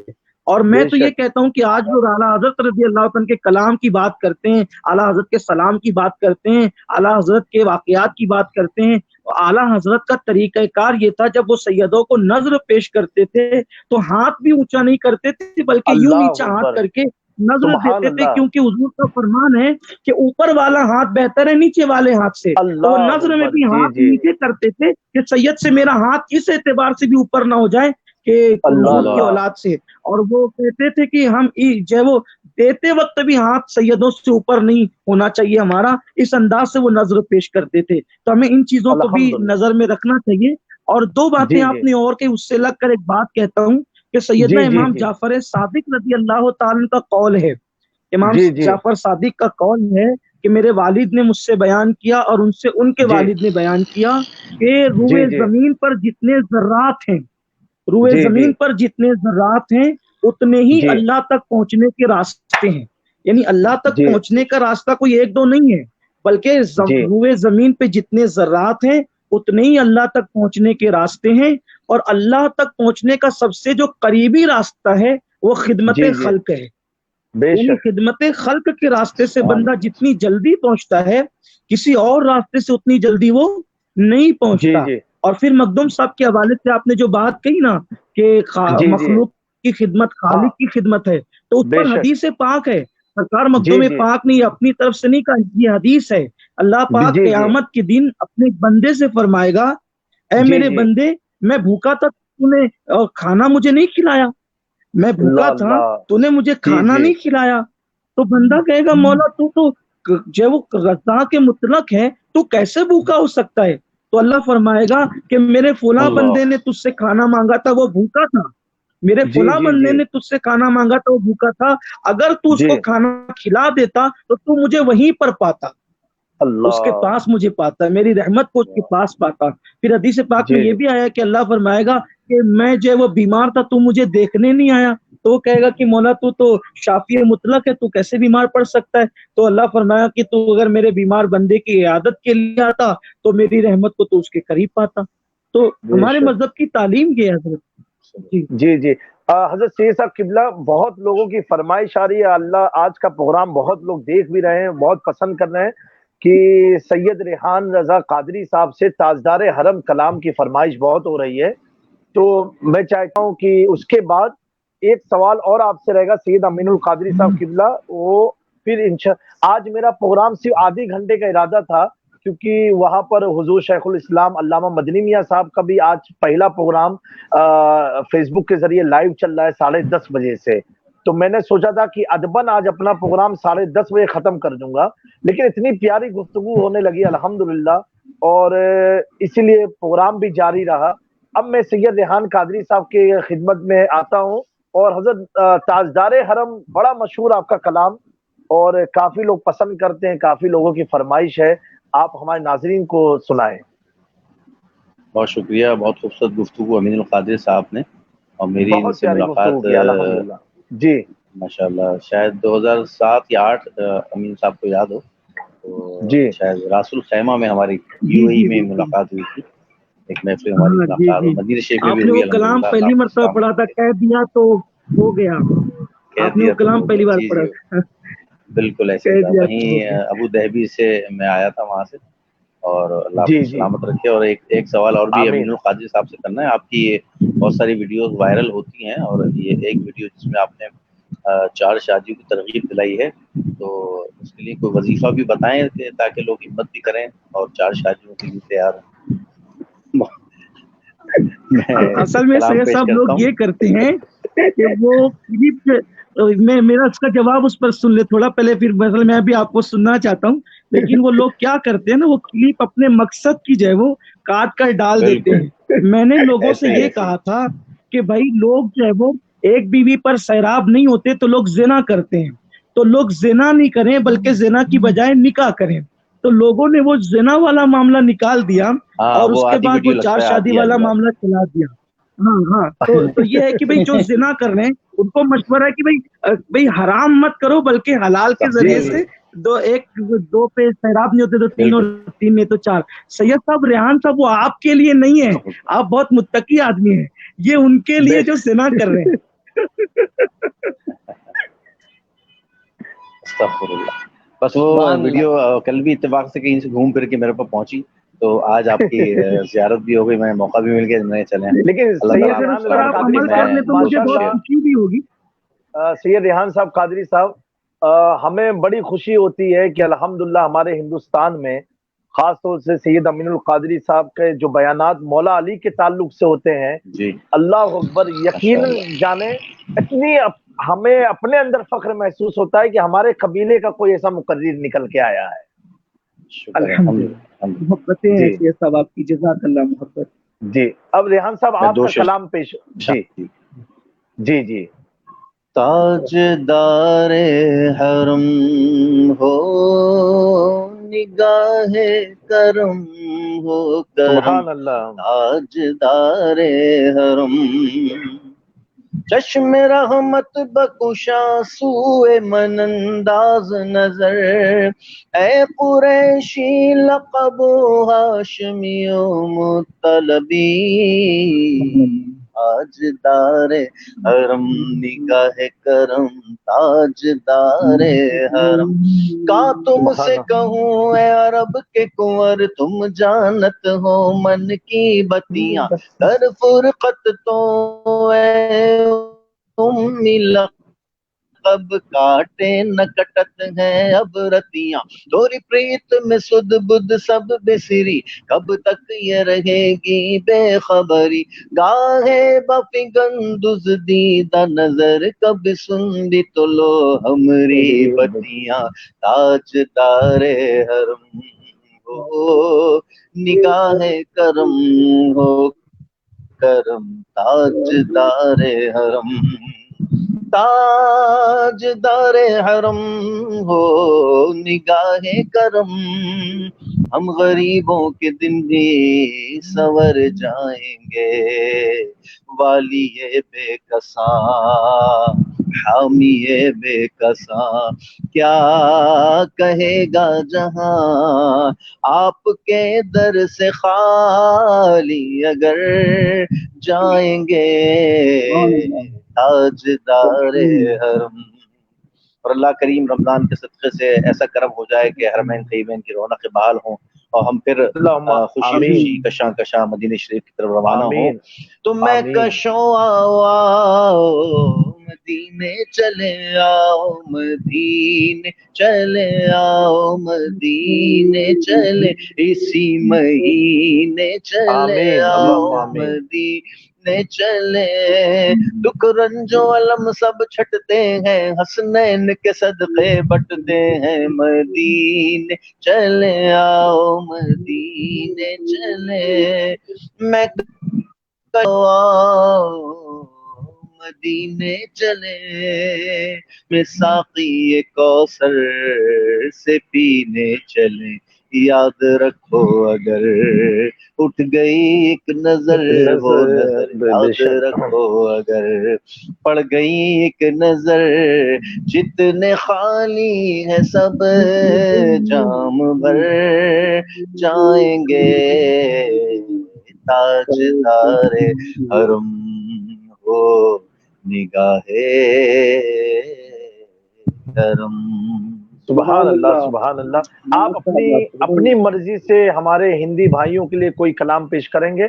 اور میں تو یہ کہتا ہوں کہ آج لوگ اعلیٰ حضرت رضی اللہ عنہ کے کلام کی بات کرتے ہیں، اعلیٰ حضرت کے سلام کی بات کرتے ہیں، اعلیٰ حضرت کے واقعات کی بات کرتے ہیں، اعلیٰ حضرت کا طریقہ کار یہ تھا، جب وہ سیدوں کو نظر پیش کرتے تھے تو ہاتھ بھی اونچا نہیں کرتے تھے بلکہ یوں نیچا ہاتھ کر کے نظر دیتے تھے، کیونکہ حضور کا فرمان ہے کہ اوپر والا ہاتھ بہتر ہے نیچے والے ہاتھ سے، تو وہ نظر میں بھی ہاتھ نیچے کرتے تھے کہ سید سے میرا ہاتھ اس اعتبار سے بھی اوپر نہ ہو جائے کہ حضور کی اولاد سے، اور وہ کہتے تھے کہ ہم جو وہ دیتے وقت بھی ہاتھ سیدوں سے اوپر نہیں ہونا چاہیے ہمارا، اس انداز سے وہ نظر پیش کرتے تھے، تو ہمیں ان چیزوں کو بھی نظر میں رکھنا چاہیے۔ اور دو باتیں آپ نے اور کہ اس سے لگ کر ایک بات کہتا ہوں کہ سیدنا امام جعفر صادق رضی اللہ تعالیٰ کا قول ہے، امام جعفر صادق کا قول ہے کہ میرے والد نے مجھ سے بیان کیا اور ان سے ان کے والد نے بیان کیا کہ روئے زمین پر جتنے ذرات ہیں، روئے زمین پر جتنے ذرات ہیں اتنے ہی اللہ تک پہنچنے کے راستے ہیں، یعنی اللہ تک پہنچنے کا راستہ کوئی ایک دو نہیں ہے، بلکہ روئے زمین پہ جتنے ذرات ہیں اتنے ہی اللہ تک پہنچنے کے راستے ہیں، اور اللہ تک پہنچنے کا سب سے جو قریبی راستہ ہے وہ خدمت خلق ہے، یعنی خدمت خلق کے راستے سے بندہ جتنی جلدی پہنچتا ہے کسی اور راستے سے اتنی جلدی وہ نہیں پہنچتا۔ اور پھر مخدوم صاحب کے حوالے سے آپ نے جو بات کہی نا کہ مخلوق کی خدمت خالق کی خدمت ہے، تو اس پر حدیث پاک ہے، سرکار مخدوم پاک نے اپنی طرف سے نہیں کہا، یہ حدیث ہے، اللہ پاک قیامت کے دن اپنے بندے سے فرمائے گا، اے میرے بندے، میں بھوکا تھا، تو نے کھانا مجھے نہیں کھلایا، میں بھوکا تھا، تو نے مجھے کھانا نہیں کھلایا، تو بندہ کہے گا مولا تو جو وہ رضا کے مطلق ہے، تو کیسے بھوکا ہو سکتا ہے؟ تو اللہ فرمائے گا کہ میرے فلاں بندے نے تجھ سے کھانا مانگا تھا، وہ بھوکا تھا، میرے فلاں بندے نے تجھ سے کھانا مانگا تھا، وہ بھوکا تھا، اگر تو اس کو کھانا کھلا دیتا تو تو مجھے وہیں پر پاتا، اس کے پاس مجھے پاتا ہے، میری رحمت کو اس کے پاس پاتا۔ پھر حدیث پاک میں یہ بھی آیا کہ اللہ فرمائے گا کہ میں جو ہے وہ بیمار تھا، تو مجھے دیکھنے نہیں آیا، تو وہ کہے گا کہ مولا تو شافی مطلق ہے، تو کیسے بیمار پڑ سکتا ہے؟ تو اللہ فرمایا کہ تو اگر میرے بیمار بندے کی عیادت کے لیے آتا تو میری رحمت کو تو اس کے قریب پاتا۔ تو ہمارے مذہب کی تعلیم یہ ہے حضرت۔ جی جی حضرت سید صاحب قبلہ، بہت لوگوں کی فرمائش آ رہی ہے، اللہ آج کا پروگرام بہت لوگ دیکھ بھی رہے ہیں، بہت پسند کر رہے ہیں کہ سید ریحان رضا قادری صاحب سے تاجدار حرم کلام کی فرمائش بہت ہو رہی ہے۔ تو میں چاہتا ہوں کہ اس کے بعد ایک سوال اور آپ سے رہے گا سید امین القادری صاحب قبلہ، وہ پھر آج میرا پروگرام صرف آدھی گھنٹے کا ارادہ تھا، کیونکہ وہاں پر حضور شیخ الاسلام علامہ مدنی میاں صاحب کا بھی آج پہلا پروگرام فیس بک کے ذریعے لائیو چل رہا ہے 10:30 بجے سے، تو میں نے سوچا تھا کہ ادباً آج اپنا پروگرام 10:30 بجے ختم کر دوں گا، لیکن اتنی پیاری گفتگو ہونے لگی الحمدللہ، اور اسی لیے پروگرام بھی جاری رہا۔ اب میں سید ریحان قادری صاحب کے خدمت میں آتا ہوں، اور حضرت تاجدار حرم، بڑا مشہور آپ کا کلام، اور کافی لوگ پسند کرتے ہیں، کافی لوگوں کی فرمائش ہے، آپ ہمارے ناظرین کو سنائیں۔ بہت شکریہ، بہت خوبصورت گفتگو امین القادری صاحب نے، اور میری ان بہت سے پیاری ملاقات گفتگو کی الحمدللہ۔ جی ماشاءاللہ شاید 2007 یا 8 امین صاحب کو یاد ہو تو جی شاید راس الخیمہ میں ہماری یو اے ای میں ملاقات ہوئی تھی، ایک محفل ہماری ہاں جی ملاقات، جی، اور مدینہ شریف میں آپ بھی نے ہوئی وہ کلام الحمدللہ، پہلی اللہ کا مرتبہ السلام پڑھا تھا، کہہ دیا تو ہو گیا، کہہ آپ نے دیا وہ تو کلام ہو پہلی گیا۔ بار جی پڑھا جی تھا، بالکل ایسے ہی کہہ تھا، دیا تو ہو وہیں گیا۔ ابو دہبی سے میں آیا تھا وہاں سے، اور اللہ آپ جی کو جی سلامت رکھے۔ اور ایک سوال اور بھی امین آمین۔ القادری صاحب سے کرنا ہے، آپ کی یہ بہت ساری ویڈیوز وائرل ہوتی ہیں، اور یہ ایک ویڈیو جس میں آپ نے 4 شادیوں کی ترغیب دلائی ہے، تو اس کے لیے کوئی وظیفہ بھی بتائیں تاکہ لوگ ہمت بھی کریں اور 4 شادیوں کے لیے تیار ہوں۔ میں اصل میں کلام سید پیش صاحب کرتا لوگ ہوں۔ یہ کرتے ہیں کہ وہ کلپ، میں میرا اس کا جواب اس پر سن لے تھوڑا پہلے، پھر مثلا میں بھی آپ کو سننا چاہتا ہوں، لیکن وہ لوگ کیا کرتے ہیں نا، وہ کلپ اپنے مقصد کی جو ہے وہ کاٹ کر ڈال دیتے بالکل ہیں۔ میں نے لوگوں سے ایسے ہی یہ ایسے ہی کہا تھا کہ بھائی لوگ جو ہے وہ ایک بیوی پر سیراب نہیں ہوتے تو لوگ زنا کرتے ہیں، تو لوگ زنا نہیں کریں بلکہ زنا کی بجائے نکاح کریں، تو لوگوں نے وہ زنا والا معاملہ نکال دیا، ہاں، اور اس وہ کے آدھی بعد وہ ویڈیو 4 لگتا ہے شادی آدھی والا آدھی بات۔ معاملہ چلا دیا۔ ہاں ہاں، تو یہ ہے کہ بھائی جو زنا کر رہے ہیں ان کو مشورہ ہے کہ بھائی حرام مت کرو بلکہ حلال کے جی ذریعے سے دو پہ سیراب نہیں ہوتے تو 3، اور بالکل 3 نہیں تو 4۔ سید صاحب ریحان صاحب وہ آپ کے لیے نہیں ہے، آپ بہت متقی آدمی ہیں، یہ ان کے لیے بے جو زنا کر رہے ہیں۔ استغفر اللہ۔ بس وہ سبحان اللہ۔ ویڈیو کل بھی اتفاق سے کہیں سے گھوم پھر کے میرے پاس پہنچی، تو آج آپ کی زیارت بھی ہو گئی، میں موقع بھی مل گیا، میں چلیں لیکن اللہ تو تعالیٰ سید آپ اگر کو اس ریحان پر صاحب سلامت آپ قادری رکھے۔ عمل میں کر صاحب لیں تو مجھے ماشاء بہت اللہ، خوشی بھی ہوگی۔ سید ریحان صاحب قادری صاحب، ہمیں بڑی خوشی ہوتی ہے کہ الحمدللہ ہمارے ہندوستان میں خاص طور سے سید امین القادری صاحب کے جو بیانات مولا علی کے تعلق سے ہوتے ہیں، جی اللہ اکبر، ماشاء یقیناً اللہ، جانے اتنی ہمیں اپنے اندر فخر محسوس ہوتا ہے کہ ہمارے قبیلے کا کوئی ایسا مقرر نکل کے آیا ہے۔ شکر ہے، الحمدللہ، الحمدللہ۔ محبتیں ہیں جی سید صاحب آپ کی، جزاک اللہ محبت۔ جی، اب ریحان صاحب میں آپ دو کا کلام پیش۔ جی جی، جی جی تاجدار حرم ہو نگاہ کرم ہو کرم، سبحان اللہ۔ تاجدار حرم چشم رحمت بکشا سوئے من انداز نظر، اے قریشی لقب و ہاشمی و مطلبی، تاجدار حرم نگاہ کرم، تاجدار حرم، کہاں تم سبحان سے اللہ۔ کہوں اے عرب کے کنور، تم جانت ہو من کی بتیاں، در فرقت تو اے امی لقب کاٹے نہ کٹت ہیں اب رتیاں، توری پریت میں سد بدھ سب بسری، کب تک یہ رہے گی بے خبری، گاہے بفگن دیدہ نظر، کب سن بھی تو لو ہمری بتیاں، تاجدار حرم ہو نگاہ کرم ہو کرم، تاجدار حرم، تاجدار حرم ہو نگاہ کرم، ہم غریبوں کے دن بھی سنور جائیں گے، والی بے کساں حامی بے کساں کیا کہے گا جہاں، آپ کے در سے خالی اگر جائیں گے تاجدار حرم۔ اور اللہ کریم رمضان کے صدقے سے ایسا کرم ہو جائے کہ حرمین طیبین کی رونق بحال ہوں اور ہم پھر خوشی خوشی کشاں کشاں مدینہ شریف کی طرف روانہ ہوں۔ تو میں کشوں آؤ مدینے چلے آؤ، مدینے چلے آؤ، مدینے چلے اسی مہینے چلے آؤ، مدینے چلے، دکھ رنج و علم سب چھٹتے ہیں، حسنین کے صدقے بٹتے ہیں، مدینے چلے آؤ، مدینے چلے، میں مدینے چلے، میں ساقی کوثر سے پینے چلے، یاد رکھو اگر اٹھ گئی ایک نظر وہ نظر، یاد رکھو اگر پڑ گئی ایک نظر، جتنے خالی ہے سب جام بھر جائیں گے تاجدار حرم ہو نگاہ کرم۔ سبحان اللہ سبحان اللہ۔ آپ اپنی مرضی سے ہمارے ہندی بھائیوں کے لیے کوئی کلام پیش کریں گے؟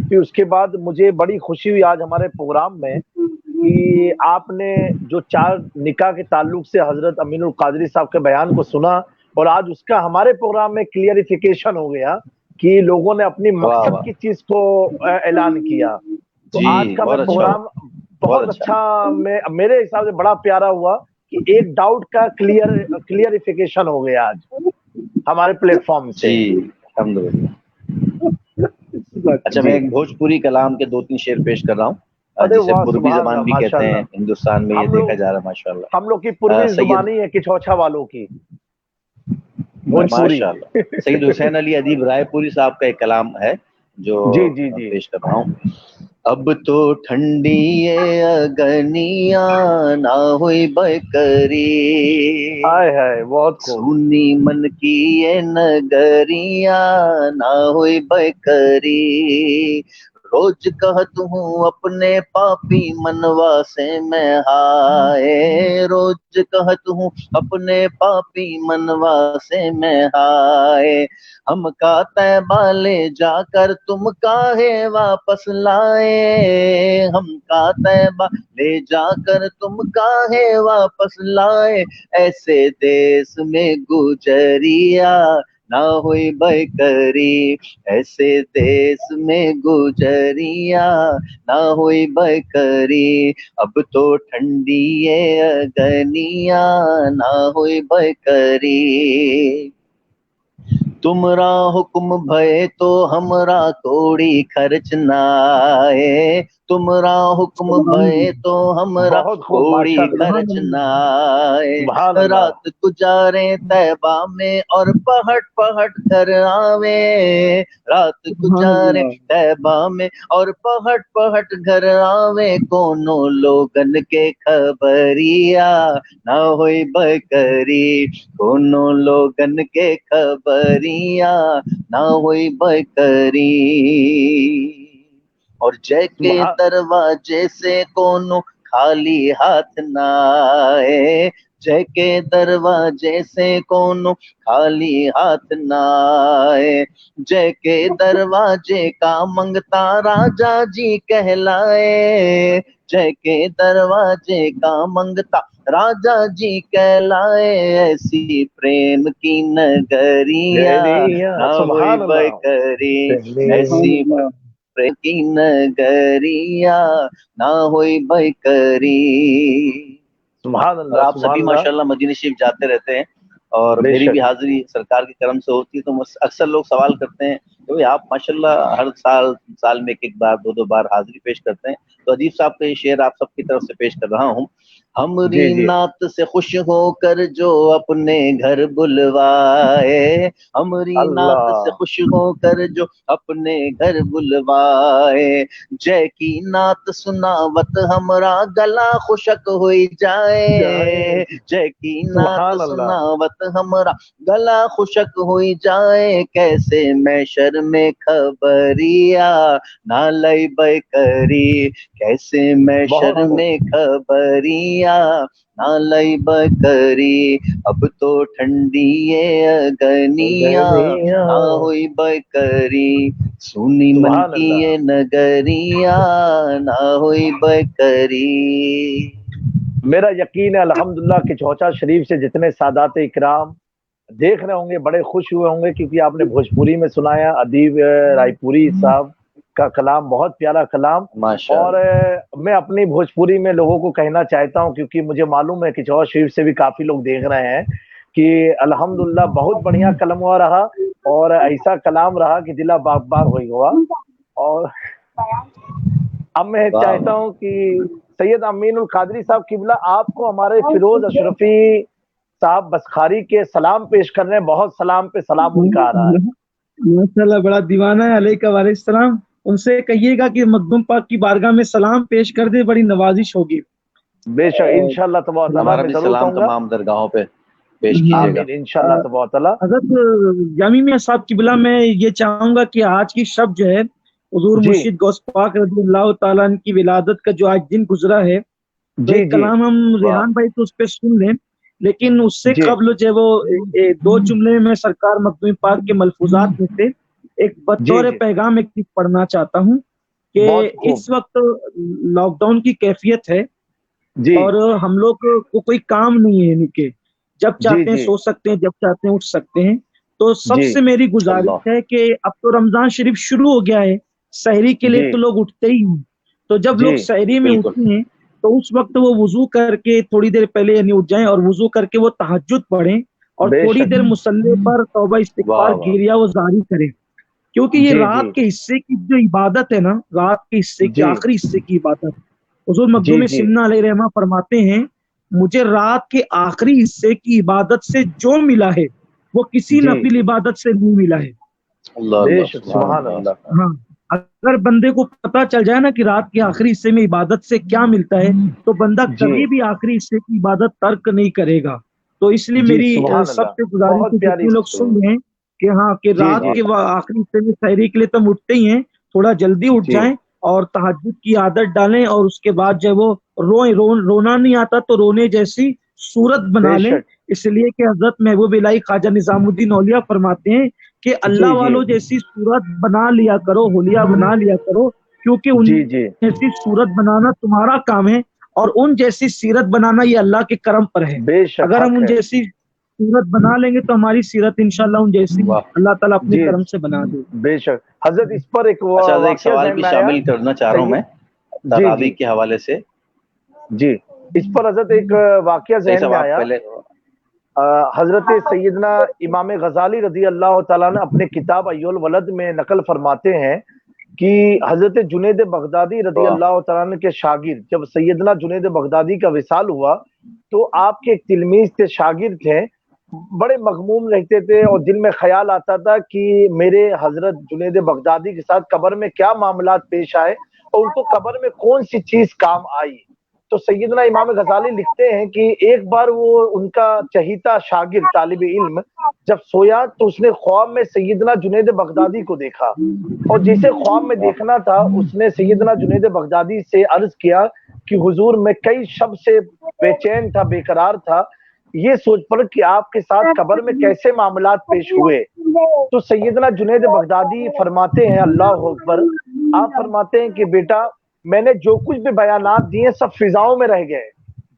پھر اس کے بعد مجھے بڑی خوشی ہوئی آج ہمارے پروگرام میں کہ آپ نے جو 4 نکاح کے تعلق سے حضرت امین القادری صاحب کے بیان کو سنا، اور آج اس کا ہمارے پروگرام میں کلیئریفیکیشن ہو گیا کہ لوگوں نے اپنی مقصد کی چیز کو اعلان کیا۔ تو آج کا میں پروگرام بہت اچھا، میرے حساب سے بڑا پیارا ہوا کہ ایک ڈاؤٹ کا کلیئریفیکیشن ہو گیا آج ہمارے پلیٹ فارم سے۔ جی الحمدللہ۔ اچھا میں ایک بھوجپوری کلام کے 2-3 شعر پیش کر رہا ہوں، جسے پوروی زبان بھی کہتے ہیں، ہندوستان میں یہ دیکھا جا رہا ہے ماشاءاللہ۔ ہم لوگ کی پوروی زبان ہی ہے کچھوچھا والوں کی، ماشاءاللہ۔ سید حسین علی ادیب رائے پوری صاحب کا ایک کلام ہے جو پیش کر رہا ہوں۔ اب تو ٹھنڈی اگنیاں نہ ہوئی بکری، سنی من کی یہ نگریاں نہ ہوئی بکری، روز کہت ہوں اپنے پاپی منوا سے میں ہائے، روز کہت ہوں اپنے پاپی منوا سے میں ہائے، ہم کا طیبہ لے جا کر تم کاہے واپس لائے، ہم کا طیبہ لے جا کر تم کاہے واپس لائے، ایسے دیس میں گجریا نہ ہوئی بکری، ایسے دیس میں گجریا نہ ہوئی بکری، اب تو ٹھنڈی اگنیاں نہ ہوئی بکری، تمرا حکم بھئے تو ہمرا کوڑی خرچ نائے، تمرا حکم بھئے تو ہمرا کوڑی خرچ نائے، رات گزارے طیبہ میں اور پہٹ پہٹ گھر آوے، رات گزارے طیبہ میں اور پہٹ پہٹ گھر آوے، کونوں لوگن کے خبریا نہ ہوئی بکری، کونوں لوگن کے خبریا نہ ہوئی بکری، اور جے کے دروازے سے کونوں خالی ہاتھ نہ آئے، جے کے دروازے سے کونوں خالی ہاتھ نہ آئے، جے کے دروازے کا منگتا راجا جی کہلائے، جے کے دروازے کا منگتا راجا جی کہلائے، ایسی پریم کی نگریاں نہ ہوئی بکری، ایسی پریم کی نگریاں نہ ہوئی بکری۔ سبحان اللہ۔ آپ سبھی ماشاءاللہ مدینہ شریف جاتے رہتے ہیں اور میری بھی حاضری سرکار کے کرم سے ہوتی ہے، تو اکثر لوگ سوال کرتے ہیں تو آپ ماشاءاللہ ہر سال میں ایک بار دو بار حاضری پیش کرتے ہیں. تو ادیب صاحب کا یہ شعر آپ سب کی طرف سے پیش کر رہا ہوں. ہمری نعت سے خوش ہو کر جو اپنے گھر بلوائے, ہمری نعت سے خوش ہو کر جو اپنے گھر بلوائے, جے کی نعت سناوت ہمرا گلا خشک ہوئی جائے, جے کی نعت سناوت ہمرا گلا خشک ہوئی جائے, کیسے محشر میں خبریا نہ لئی بے کری, کیسے محشر میں خبریا نہ لئی بے کری, اب تو ٹھنڈی اگنیا نہ ہوئی بے کری, سنی من کی یہ نگریا نہ ہوئی بے کری. میرا یقین ہے الحمدللہ کہ چوچا شریف سے جتنے سادات اکرام دیکھ رہے ہوں گے بڑے خوش ہوئے ہوں گے, کیونکہ آپ نے بھوجپوری میں سنایا. ادیب رائے پوری صاحب کا کلام بہت پیارا کلام, اور میں اپنی بھوجپوری میں لوگوں کو کہنا چاہتا ہوں, کیونکہ مجھے معلوم ہے کہ چوچا شریف سے بھی کافی لوگ دیکھ رہے ہیں, کہ الحمدللہ بہت بڑھیا کلم ہوا رہا, اور ایسا کلام رہا کہ دلہ باغ باغ ہوئی ہوا. اور اب میں چاہتا ہوں کہ سید امین القادری صاحب قبلہ آپ کو ہمارے فیروز اشرفی صاحب بسخاری کے سلام پیش کر رہے ہیں. بہت سلام پہ سلام ان کا آ رہا ہے. ماشاءاللہ بڑا دیوانہ ہے علیہ وعلیہ السلام. ان سے کہیے گا کہ مخدوم پاک کی بارگاہ میں سلام پیش کر دے, بڑی نوازش ہوگی. بے شک انشاءاللہ تبارک تعالیٰ میں ضرور کہوں گا. تمام درگاہوں پہ پیش کیجیے گا انشاءاللہ تبارک تعالیٰ. حضرت جامی میاں صاحب قبلہ میں یہ چاہوں گا کہ آج کی شب جو ہے حضور مرشد غوث پاک رضی اللہ تعالیٰ عنہ کی ولادت کا جو آج دن گزرا ہے, تو ایک کلام ہم ریحان بھائی تو اس پہ سن لیں, لیکن اس سے قبل جو وہ دو جملے میں سرکار مخدوم پاک کے ملفوظات میں سے ایک بطور پیغام ایک چیز پڑھنا چاہتا ہوں کہ اس وقت لاک ڈاؤن کی کیفیت ہے, اور ہم لوگ کو کوئی کام نہیں ہے, یعنی کہ جب چاہتے ہیں سو سکتے ہیں, جب چاہتے ہیں اٹھ سکتے ہیں. تو سب سے میری گزارش ہے کہ اب تو رمضان شریف شروع ہو گیا ہے, سحری کے لیے تو لوگ اٹھتے ہی ہیں, تو جب لوگ سحری میں اٹھتے ہیں تو اس وقت وہ وضو کر کے تھوڑی دیر پہلے یعنی اٹھ جائیں, اور وضو کر کے وہ تہجد پڑھیں, اور تھوڑی دیر مصلی پر توبہ استغفار گریہ وہ جاری کریں, کیونکہ یہ رات کے حصے کی جو عبادت ہے نا, رات کے حصے کی آخری حصے کی عبادت, حضور مخدوم سمنہ علیہ رحمہ فرماتے ہیں مجھے رات کے آخری حصے کی عبادت سے جو ملا ہے وہ کسی نفل عبادت سے نہیں ملا ہے. سبحان اللہ. ہاں, اگر بندے کو پتا چل جائے نا کہ رات کے آخری حصے میں عبادت سے کیا ملتا ہے, تو بندہ کبھی بھی آخری حصے کی عبادت ترک نہیں کرے گا. تو اس لیے میری سب سے گزارش ہے جتنے لوگ سن رہے ہیں کہ ہاں کہ رات کے آخری حصے میں سحری کے لیے تو ہم اٹھتے ہی ہیں, تھوڑا جلدی اٹھ جائیں اور تہجد کی عادت ڈالیں, اور اس کے بعد جب وہ رونا نہیں آتا تو رونے جیسی صورت بنا لیں. اس لیے کہ حضرت محبوب الہی خواجہ نظام الدین اولیاء فرماتے ہیں کہ اللہ والوں جیسی صورت بنا لیا کرو, حلیہ بنا لیا کرو, کیونکہ ان جیسی صورت بنانا تمہارا کام ہے, اور ان جیسی سیرت بنانا یہ اللہ کے کرم پر ہے. اگر ہم ان جیسی سیرت بنا لیں گے تو ہماری سیرت انشاءاللہ ان جیسی اللہ تعالیٰ اپنے کرم سے بنا دے. بے شک حضرت اس پر ایک سوال بھی شامل کرنا چاہ رہا ہوں میں تراویح کے حوالے سے. جی, اس پر حضرت ایک واقعہ ذہن میں آیا. حضرت سیدنا امام غزالی رضی اللہ تعالیٰ نے اپنے کتاب ایو الولد میں نقل فرماتے ہیں کہ حضرت جنید بغدادی رضی اللہ تعالیٰ عنہ کے شاگرد, جب سیدنا جنید بغدادی کا وصال ہوا تو آپ کے ایک تلمیذ تھے, شاگرد تھے, بڑے مغموم رہتے تھے, اور دل میں خیال آتا تھا کہ میرے حضرت جنید بغدادی کے ساتھ قبر میں کیا معاملات پیش آئے, اور ان کو قبر میں کون سی چیز کام آئی. تو سیدنا امام غزالی لکھتے ہیں کہ ایک بار وہ ان کا چہیتا شاگرد طالب علم جب سویا تو اس نے خواب میں سیدنا جنید بغدادی کو دیکھا, اور جیسے خواب میں دیکھنا تھا اس نے سیدنا جنید بغدادی سے عرض کیا کہ حضور میں کئی شب سے بے چین تھا, بے قرار تھا, یہ سوچ پڑ کہ آپ کے ساتھ قبر میں کیسے معاملات پیش ہوئے. تو سیدنا جنید بغدادی فرماتے ہیں اللہ اکبر, آپ فرماتے ہیں کہ بیٹا میں نے جو کچھ بھی بیانات دیے سب فضاؤں میں رہ گئے,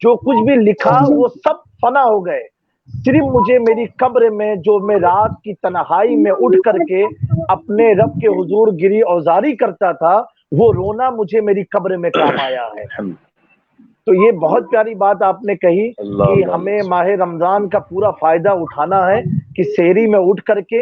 جو کچھ بھی لکھا وہ سب فنا ہو گئے, صرف مجھے میری قبر میں جو میں رات کی تنہائی میں اٹھ کر کے اپنے رب کے حضور گری اوزاری کرتا تھا وہ رونا مجھے میری قبر میں کام آیا ہے. تو یہ بہت پیاری بات آپ نے کہی کہ ہمیں ماہ رمضان کا پورا فائدہ اٹھانا ہے کہ سحری میں اٹھ کر کے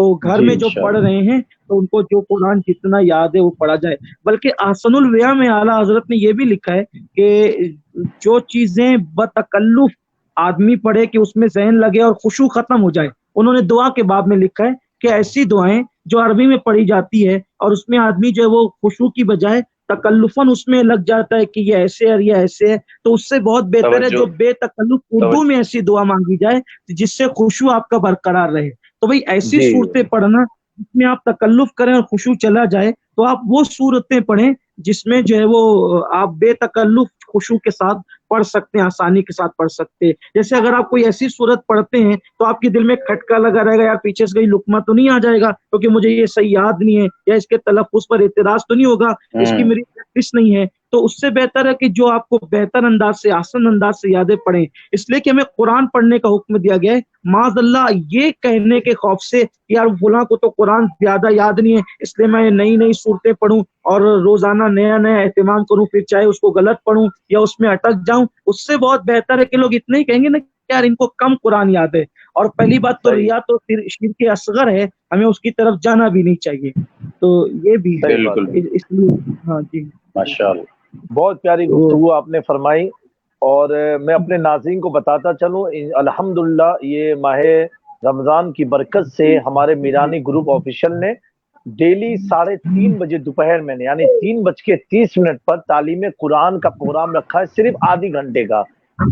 تو گھر میں جو پڑھ رہے ہیں تو ان کو جو قرآن جتنا یاد ہے وہ پڑھا جائے. بلکہ احسن الویا میں اعلیٰ حضرت نے یہ بھی لکھا ہے کہ جو چیزیں بتکلف آدمی پڑھے کہ اس میں ذہن لگے اور خشوع ختم ہو جائے، انہوں نے دعا کے باب میں لکھا ہے کہ ایسی دعائیں جو عربی میں پڑھی جاتی ہے اور اس میں آدمی جو ہے وہ خشوع کی بجائے تکلفاً اس میں لگ جاتا ہے کہ یہ ایسے ہے اور یہ ایسے ہے، تو اس سے بہت بہتر ہے جو بے تکلف اردو میں ایسی دعا مانگی جائے جس سے خشوع آپ کا برقرار رہے. تو بھئی ایسی صورتیں پڑھنا جس میں آپ تکلف کریں اور خشوع چلا جائے، تو آپ وہ صورتیں پڑھیں جس میں جو ہے وہ آپ بے تکلف خشوع کے ساتھ پڑھ سکتے ہیں، آسانی کے ساتھ پڑھ سکتے ہیں. جیسے اگر آپ کوئی ایسی صورت پڑھتے ہیں تو آپ کے دل میں کھٹکا لگا رہے گا، یار پیچھے سے کہیں لقمہ تو نہیں آ جائے گا کیونکہ مجھے یہ صحیح یاد نہیں ہے، یا اس کے تلفظ پر اعتراض تو نہیں ہوگا، اس کی میری پریکٹس نہیں ہے. تو اس سے بہتر ہے کہ جو آپ کو بہتر انداز سے، آسان انداز سے یادیں پڑھیں. اس لیے کہ ہمیں قرآن پڑھنے کا حکم دیا گیا ہے، معاذ اللہ یہ کہنے کے خوف سے یار فلاں کو تو قرآن زیادہ یاد نہیں ہے اس لیے میں نئی نئی صورتیں پڑھوں اور روزانہ نیا نیا اہتمام کروں، پھر چاہے اس کو غلط پڑھوں یا اس میں اٹک جاؤں. اس سے بہت بہتر ہے کہ لوگ اتنے ہی کہیں گے نا کہ یار ان کو کم قرآن یاد ہے. اور پہلی بات تو ریا تو پھر شرک اصغر ہے، ہمیں اس کی طرف جانا بھی نہیں چاہیے. تو یہ بھی ہے اس لیے. ہاں جی ماشاءاللہ، بہت پیاری گفتگو آپ نے فرمائی. اور میں اپنے ناظرین کو بتاتا چلوں، الحمدللہ یہ ماہ رمضان کی برکت سے ہمارے میرانی گروپ آفیشل نے ڈیلی 3:30 بجے دوپہر میں یعنی 3:30 پر تعلیم قرآن کا پروگرام رکھا ہے، صرف آدھی گھنٹے کا.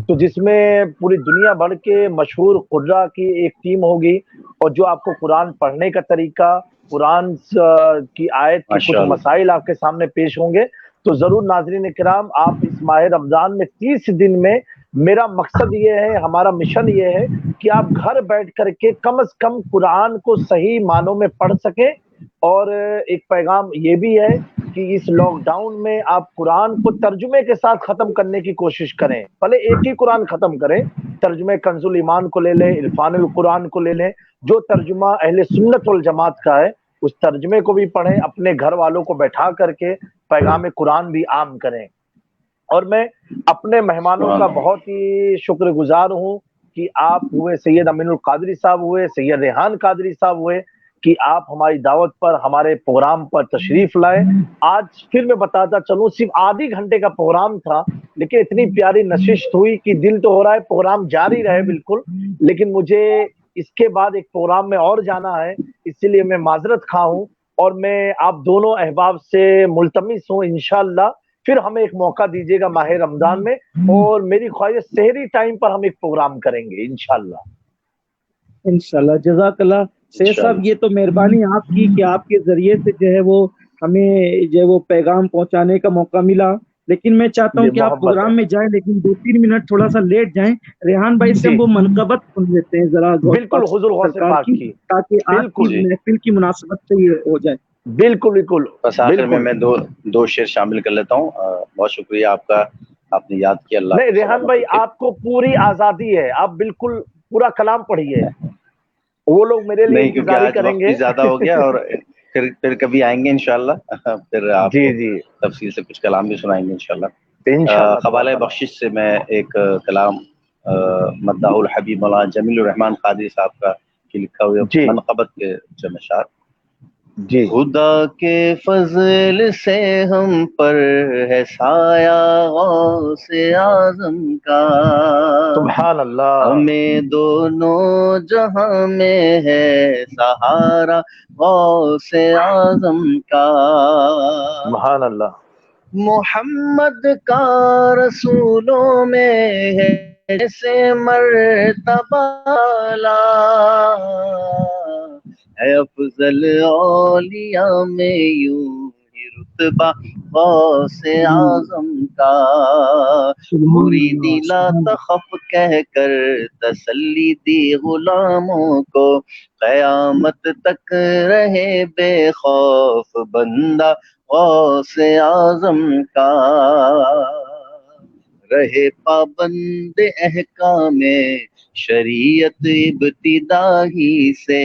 تو جس میں پوری دنیا بھر کے مشہور قراء کی ایک ٹیم ہوگی، اور جو آپ کو قرآن پڑھنے کا طریقہ، قرآن کی آیت کی کچھ مسائل آپ کے سامنے پیش ہوں گے. تو ضرور ناظرین کرام، آپ اس ماہ رمضان میں 30 دن میں، میرا مقصد یہ ہے، ہمارا مشن یہ ہے کہ آپ گھر بیٹھ کر کے کم از کم قرآن کو صحیح معنوں میں پڑھ سکیں. اور ایک پیغام یہ بھی ہے کہ اس لاک ڈاؤن میں آپ قرآن کو ترجمے کے ساتھ ختم کرنے کی کوشش کریں. پہلے ایک ہی قرآن ختم کریں، ترجمے کنز الایمان کو لے لیں، عرفان القرآن کو لے لیں، جو ترجمہ اہل سنت والجماعت کا ہے اس ترجمے کو بھی پڑھیں، اپنے گھر والوں کو بیٹھا کر کے پیغام قرآن بھی عام کریں. اور میں اپنے مہمانوں کا بہت ہی شکر گزار ہوں کہ آپ ہوئے سید امین القادری صاحب، ہوئے سید ریحان قادری صاحب، ہوئے کہ آپ ہماری دعوت پر، ہمارے پروگرام پر تشریف لائے. آج پھر میں بتاتا چلوں، صرف آدھی گھنٹے کا پروگرام تھا لیکن اتنی پیاری نشست ہوئی کہ دل تو ہو رہا ہے پروگرام جاری رہے بالکل، لیکن مجھے اس کے بعد ایک پروگرام میں اور جانا ہے، اسی لیے میں معذرت خواہ ہوں. اور میں آپ دونوں احباب سے ملتمس ہوں، انشاءاللہ پھر ہمیں ایک موقع دیجیے گا ماہ رمضان میں، اور میری خواہش سحری ٹائم پر ہم ایک پروگرام کریں گے انشاءاللہ. انشاءاللہ. جزاک اللہ سید صاحب، یہ تو مہربانی آپ کی کہ آپ کے ذریعے سے جو ہے وہ ہمیں جو ہے وہ پیغام پہنچانے کا موقع ملا. لیکن میں چاہتا ہوں کہ آپ پروگرام میں جائیں لیکن 2-3 منٹ تھوڑا سا لیٹ جائیں. ریحان بھائی سے ہم وہ منقبت سن لیتے ہیں ذرا بالکل حضور غوث پاک کی، تاکہ آپ کی محفل کی مناسبت سے یہ ہو جائے. بالکل بالکل. بس آخر میں دو شعر شامل کر لیتا ہوں. بہت شکریہ آپ کا، آپ نے یاد کیا. اللہ نہیں ریحان بھائی، آپ کو پوری آزادی ہے، آپ بالکل پورا کلام پڑھیے، وہ لوگ میرے لیے نہیں کیونکہ انتظاری آج کریں وقت گے. بھی زیادہ ہو گیا، اور پھر کبھی آئیں گے انشاءاللہ، پھر آپ کو تفصیل سے کچھ کلام بھی سنائیں گے انشاءاللہ. قبالۂ بخشش سے میں ایک کلام مداح الحبیب مولانا جمیل الرحمان قادری صاحب کا لکھا ہوئے منقبت کے چند اشعار. خدا کے فضل سے ہم پر ہے سایہ غوث اعظم کا، سبحان اللہ، ہمیں دونوں جہاں میں ہے سہارا غوث اعظم کا. سبحان اللہ. محمد کا رسولوں میں ہے جیسے مرتبہ ہے، افضل اولیاء میں یوں ہی رتبہ غوث اعظم کا. مریدی لا تخف کہہ کر تسلی دی غلاموں کو، قیامت تک رہے بے خوف بندہ غوث اعظم کا. رہے پابند احکام شریعت ابتدا ہی سے،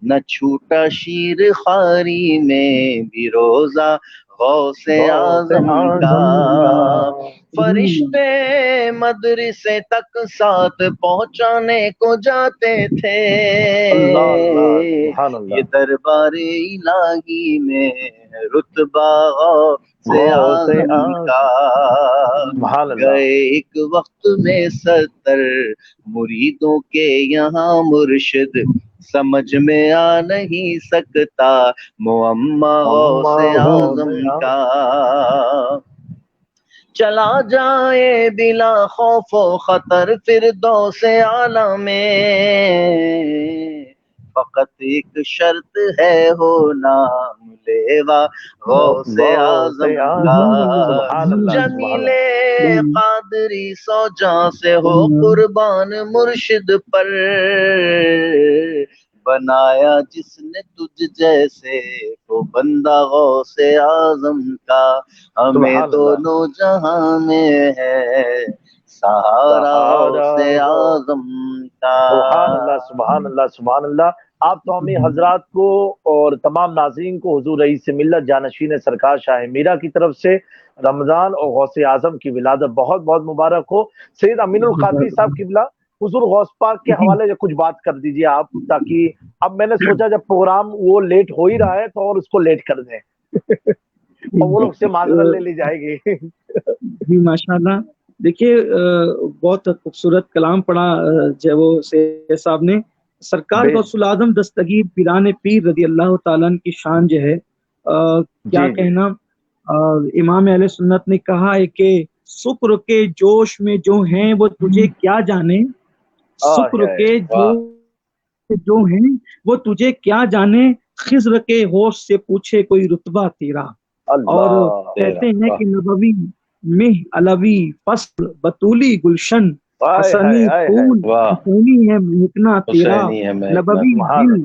نہ چھوٹا شیر خواری میں بھی روزہ غوث اعظم کا، فرشتے مدرسے تک ساتھ پہنچانے کو جاتے تھے، اللہ اللہ سبحان اللہ، یہ دربار الہی میں رتبہ غوث غوث اعظم اعظم، کا، سبحان اللہ، گئے ایک وقت میں 70 مریدوں کے یہاں مرشد، سمجھ میں آ نہیں سکتا معمہ غوث اعظم کا، چلا جائے بلا خوف و خطر فردوس اعلی میں، فقط ایک شرط ہے ہو نام لیوا غوث اعظم کا، سبحان اللہ سبحان جمیل اللہ، قادری سوجا سے ہو قربان مرشد پر، بنایا جس نے تجھ جیسے وہ بندہ غوث اعظم کا، ہمیں دونوں جہاں میں ہے سہارا غوث اعظم کا۔ سبحان اللہ سبحان اللہ سبحان اللہ۔ آپ تمامی حضرات کو اور تمام ناظرین کو حضور رئیس ملت جانشین سرکار شاہ میرا کی طرف سے رمضان اور غوث اعظم کی ولادت بہت بہت مبارک ہو۔ سید امین القادری صاحب قبلہ حضور غوث پاک کے حوالے سے کچھ بات کر دیجئے آپ، تاکہ اب میں نے سوچا جب پروگرام وہ لیٹ ہو ہی رہا ہے تو اور اس کو لیٹ کر دیں اور وہ لوگ سے معذرت لے لی جائے گی۔ جی ماشاءاللہ، دیکھیے بہت خوبصورت کلام پڑھا جو وہ سید صاحب نے۔ سرکار غوث العظم دستگیر پیران پیر رضی اللہ تعالیٰ عنہ کی شان جو ہے کیا کہنا، امام اہل سنت نے کہا ہے کہ شکر کے جوش میں جو ہیں وہ تجھے کیا جانے، شکر کے جو ہیں وہ تجھے کیا جانے، خضر کے ہوش سے پوچھے کوئی رتبہ تیرا۔ اور کہتے ہیں کہ نبوی مہ علوی فصل بطولی گلشن، حسنی پھول حسینی ہے مہکنا تیرا، نبوی دل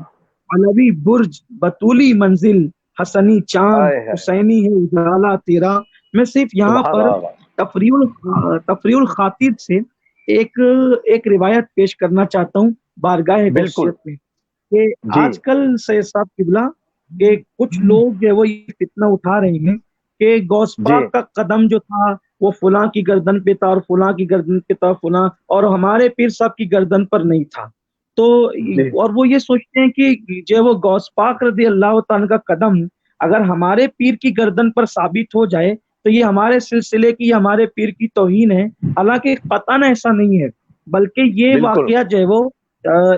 علوی برج بطولی منزل، حسنی چاند حسینی ہے اجالا تیرا۔ میں صرف یہاں پر تفریح الخاطر سے ایک روایت پیش کرنا چاہتا ہوں بارگاہ غوثیت میں، کہ آج کل سید صاحب قبلہ کہ کچھ لوگ جو وہ یہ فتنہ اٹھا رہے ہیں کہ غوث پاک کا قدم جو تھا وہ فلاں کی گردن پہ تھا اور فلاں کی گردن پہ تھا فلاں، اور ہمارے پیر صاحب کی گردن پر نہیں تھا، تو اور وہ یہ سوچتے ہیں کہ جو وہ غوث پاک رضی اللہ تعالیٰ کا قدم اگر ہمارے پیر کی گردن پر ثابت ہو جائے تو یہ ہمارے سلسلے کی ہمارے پیر کی توہین ہے، حالانکہ قطعاً ایسا نہیں ہے، بلکہ یہ واقعہ جو ہے وہ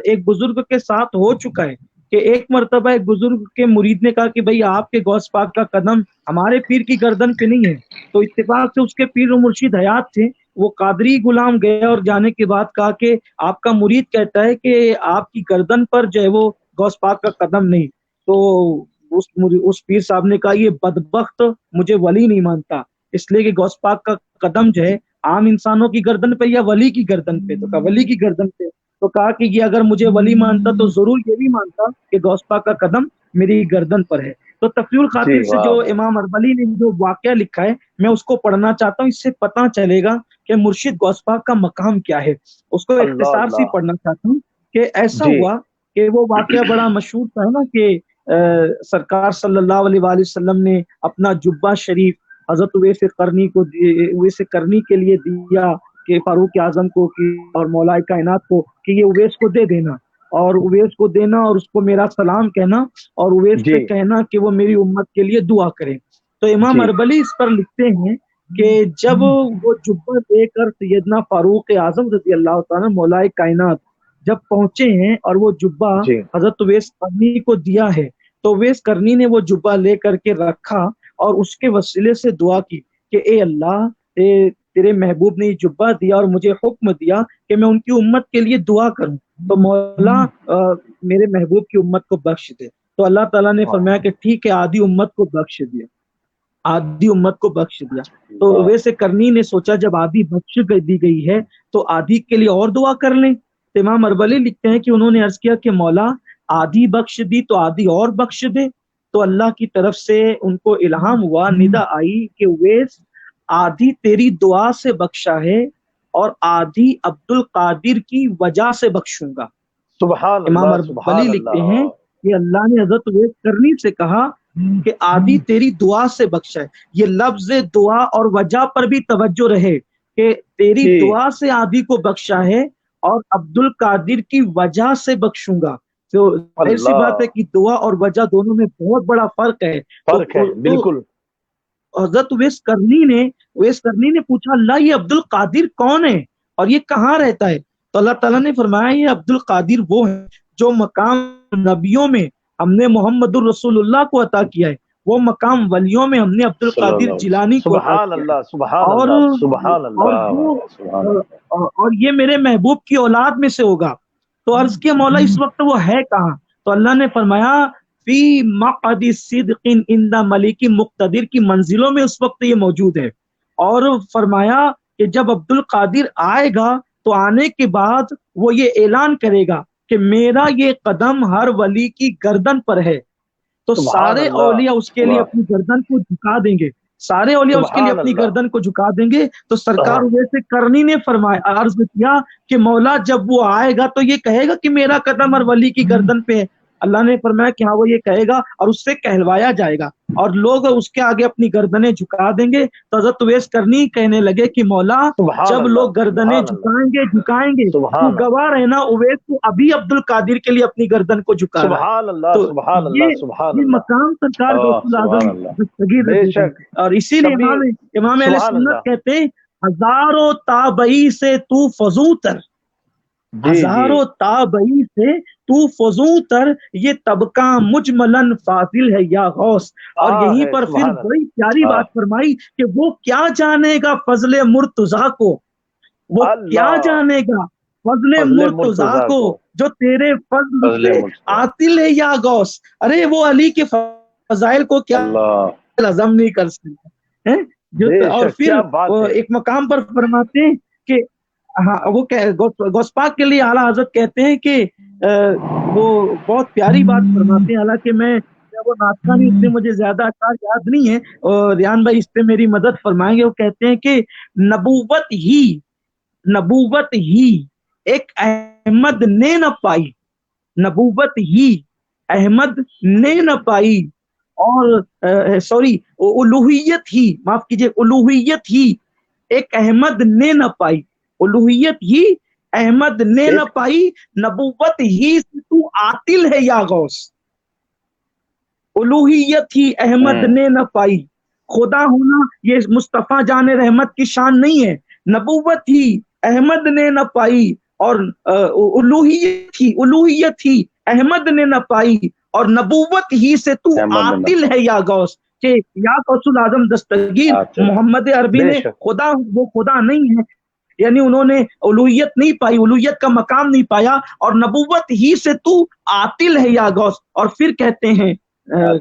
ایک بزرگ کے ساتھ ہو چکا ہے کہ ایک مرتبہ ایک بزرگ کے مرید نے کہا کہ بھئی آپ کے غوث پاک کا قدم ہمارے پیر کی گردن پہ نہیں ہے، تو اتفاق سے اس کے پیر و مرشد حیات تھے، وہ قادری غلام گئے اور جانے کے بعد کہا کہ آپ کا مرید کہتا ہے کہ آپ کی گردن پر جو ہے وہ غوث پاک کا قدم نہیں، تو اس پیر صاحب نے کہا یہ بدبخت مجھے ولی نہیں مانتا، اس لیے کہ غوث پاک کا قدم جو ہے عام انسانوں کی گردن پہ یا ولی کی گردن پہ، تو کہا ولی کی گردن پہ، تو کہا کہ یہ اگر مجھے ولی مانتا تو ضرور یہ بھی مانتا کہ غوث پاک کا قدم میری گردن پر ہے۔ تو تفریح الخاطر سے جو امام اربلی نے جو واقعہ لکھا ہے میں اس کو پڑھنا چاہتا ہوں، اس سے پتہ چلے گا کہ مرشد غوث پاک کا مقام کیا ہے۔ اس کو اختصار سے پڑھنا چاہتا ہوں کہ ایسا ہوا کہ وہ واقعہ بڑا مشہور تھا نا کہ سرکار صلی اللہ علیہ وآلہ وسلم نے اپنا جبہ شریف حضرت اویس قرنی کے لیے دیا کہ فاروق اعظم کو اور مولا کائنات کو کہ یہ اویس کو دے دینا، اور اویس کو دینا اور اس کو میرا سلام کہنا اور اویس سے کہنا کہ وہ میری امت کے لیے دعا کرے۔ تو امام اربلی اس پر لکھتے ہیں کہ جب وہ جبہ دے کر سیدنا فاروق اعظم رضی اللہ تعالیٰ مولا کائنات جب پہنچے ہیں اور وہ جبہ حضرت اویس قرنی کو دیا ہے، تو اویس قرنی نے وہ جبہ لے کر کے رکھا اور اس کے وسیلے سے دعا کی کہ اے اللہ تیرے محبوب نے یہ جبہ دیا اور مجھے حکم دیا کہ میں ان کی امت کے لیے دعا کروں، تو مولا میرے محبوب کی امت کو بخش دے۔ تو اللہ تعالیٰ نے فرمایا کہ ٹھیک ہے، آدھی امت کو بخش دیا، آدھی امت کو بخش دیا۔ تو ویسے کرنی نے سوچا جب آدھی بخش دی گئی ہے تو آدھی کے لیے اور دعا کر لیں۔ امام اربلی لکھتے ہیں کہ انہوں نے عرض کیا کہ مولا آدھی بخش دی تو آدھی اور بخش دے، تو اللہ کی طرف سے ان کو الہام ہوا، ندا آئی کہ ویس آدھی تیری دعا سے بخشا ہے اور آدھی عبد القادر کی وجہ سے بخشوں گا۔ سبحان امام اللہ اربلی لکھتے ہیں کہ اللہ نے حضرت اویس قرنی سے کہا کہ آدھی تیری دعا سے بخشا ہے. یہ لفظ دعا اور وجہ پر بھی توجہ رہے کہ تیری دعا سے آدھی کو بخشا ہے اور عبد القادر کی وجہ سے بخشوں گا. تو ظاہر سی بات ہے کہ دعا اور وجہ دونوں میں بہت بڑا فرق ہے. بالکل. حضرت اویس کرنی نے پوچھا اللہ یہ عبد القادر کون ہے اور یہ کہاں رہتا ہے؟ تو اللہ تعالیٰ نے فرمایا یہ عبد القادر وہ ہے جو مقام نبیوں میں ہم نے محمد الرسول اللہ کو عطا کیا ہے، وہ مقام ولیوں میں ہم نے عبد القادر جیلانی کو عطا کیا ہے، اور یہ میرے محبوب کی اولاد میں سے ہوگا. تو عرض کیا مولا اس وقت وہ ہے کہاں؟ تو اللہ نے فرمایا فی مقعد صدق عند ملک مقتدر کی منزلوں میں اس وقت یہ موجود ہے. اور فرمایا کہ جب عبد القادر آئے گا تو آنے کے بعد وہ یہ اعلان کرے گا کہ میرا یہ قدم ہر ولی کی گردن پر ہے. تو سارے اولیاء اس کے لیے اپنی گردن کو جھکا دیں گے، سارے اولیاء اس کے لیے اپنی گردن کو جھکا دیں گے. تو سرکار اویس کرنی نے فرمایا عرض کیا کہ مولا جب وہ آئے گا تو یہ کہے گا کہ میرا قدم ہر ولی کی گردن پہ ہے. اللہ نے فرمایا کہ ہاں وہ یہ کہے گا اور اس سے کہلوایا جائے گا اور لوگ اس کے آگے اپنی گردنیں جھکا دیں گے. تو حضرت اویس کرنی کہنے لگے کہ مولا جب لوگ گردنیں جھکائیں گے تو گواہ رہنا اویس کو ابھی عبد القادر کے لیے اپنی گردن کو جھکا رہا ہے. تو یہ مقام سرکار غوث الاعظم دستگیر. اور اسی لیے امام اہل سنت کہتے ہیں ہزاروں تابعی سے تو فضو تر، ہزاروں تابعی سے تو فضو تر، یہ طبقہ مجملن فاضل ہے یا غوث. اور یہیں پر پھر بڑی پیاری بات فرمائی کہ وہ کیا جانے گا فضل مرتضیٰ کو، وہ کیا جانے گا فضل مرتضیٰ کو جو تیرے فضل سے عاطل ہے یا غوث. ارے وہ علی کے فضائل کو کیا لازم نہیں کر سکتے. اور پھر ایک مقام پر فرماتے ہیں کہ ہاں وہ غوث پاک کے لیے اعلیٰ حضرت کہتے ہیں کہ وہ بہت پیاری بات فرماتے ہیں. حالانکہ میں وہ ناطقہ نہیں، اس سے مجھے زیادہ اشعار یاد نہیں ہے اور ریان بھائی اس پہ میری مدد فرمائیں گے. وہ کہتے ہیں کہ نبوت ہی ایک احمد نے نہ پائی، نبوت ہی احمد نے نہ پائی، اور الوہیت ہی، معاف کیجئے، الوہیت ہی ایک احمد نے نہ پائی، الوہیت ہی احمد نے نہ پائی، نبوت ہی سے تو عاطل ہے یا غوث. الوہیت ہی احمد نے نہ پائی، خدا ہونا یہ مصطفیٰ جان رحمت کی شان نہیں ہے. نبوت ہی احمد نے نہ پائی اور الوہیت ہی احمد نے نہ پائی اور نبوت ہی سے تو عاطل ہے یا غوث. کہ یا غوث الاعظم دستگیر محمد عربی نے خدا، وہ خدا نہیں ہے، یعنی انہوں نے الوہیت نہیں پائی، الوہیت کا مقام نہیں پایا، اور نبوت ہی سے تو عاطل ہے یا غوث. اور پھر کہتے ہیں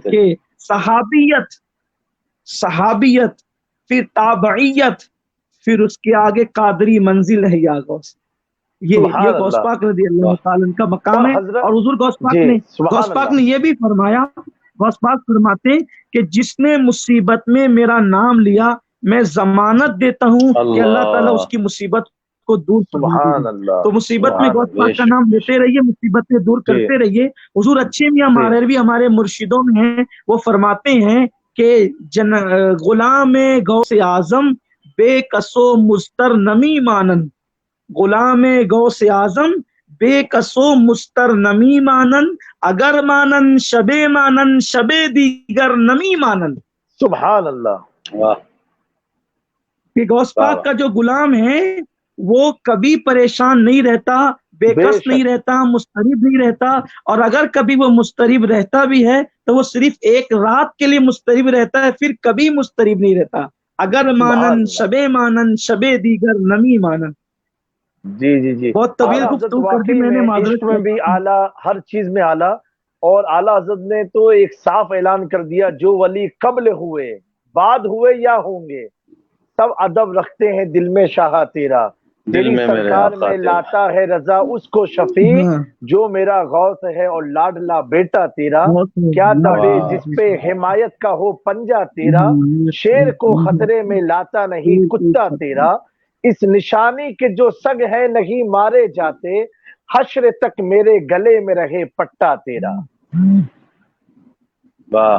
کہ صحابیت پھر تابعیت پھر اس کے آگے قادری منزل ہے یا غوث. یہ غوث پاک رضی اللہ تعالیٰ عنہ کا مقام ہے. اور حضور غوث پاک نے یہ بھی فرمایا، غوث پاک فرماتے کہ جس نے مصیبت میں میرا نام لیا میں ضمانت دیتا ہوں کہ اللہ تعالیٰ اس کی مصیبت کو دور فرما دے. تو مصیبت میں غوث پاک کا نام لیتے رہیے، مصیبت میں دور کرتے رہیے. حضور اچھے میاں مہروی ہمارے مرشدوں میں ہیں، وہ فرماتے ہیں کہ غلام غوث اعظم بے کسو مستر نمی مانن، غلام غوث اعظم بے کسو مستر نمی مانن، اگر مانن شب دیگر نمی مانن. سبحان اللہ. کہ غوث پاک کا جو غلام ہے وہ کبھی پریشان نہیں رہتا، بے کس نہیں رہتا، مضطرب نہیں رہتا. اور اگر کبھی وہ مضطرب رہتا بھی ہے تو وہ صرف ایک رات کے لیے مضطرب رہتا ہے، پھر کبھی مضطرب نہیں رہتا. اگر مانن شب دیگر نمی مانن. جی بہت طویل گفتگو کر دی میں نے، معذرت میں بھی اعلیٰ، ہر چیز میں اعلیٰ. اور اعلیٰ حضرت نے تو ایک صاف اعلان کر دیا جو ولی قبل ہوئے، بعد ہوئے یا ہوں گے، سب ادب رکھتے ہیں دل میں شاہ تیرا. تیری سرکار میں لاتا ہے رضا اس کو شفیع، جو میرا غوث ہے اور لاڈلا بیٹا تیرا. کیا دبے جس پہ حمایت کا ہو پنجا تیرا، شیر کو خطرے میں لاتا نہیں کتا تیرا. اس نشانی کے جو سگ ہے نہیں مارے جاتے، حشر تک میرے گلے میں رہے پٹا تیرا. واہ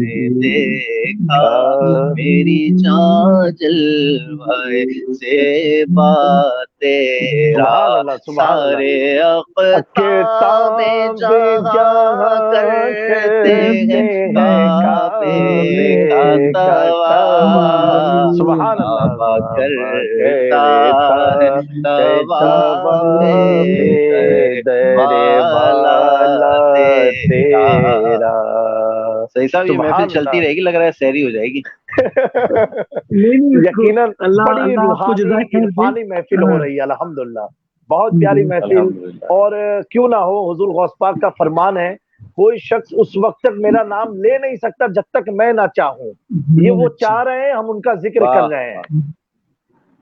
نے دیکھا میری جان جلوائے سے بات تیرا سارے اقطاب جہاں کرتے ہیں کعبے کا طواف کعبہ کرتا ہے طواف در والا تیرا. صحیح صاحب یہ محفل چلتی رہے گی، لگ رہا ہے سحری ہو جائے گی. یقیناً بڑی روحانی عرفانی محفل ہو رہی ہے الحمدللہ، بہت پیاری محفل. اور کیوں نہ ہو، حضور غوث پاک کا فرمان ہے کوئی شخص اس وقت تک میرا نام لے نہیں سکتا جب تک میں نہ چاہوں. یہ وہ چاہ رہے ہیں، ہم ان کا ذکر کر رہے ہیں.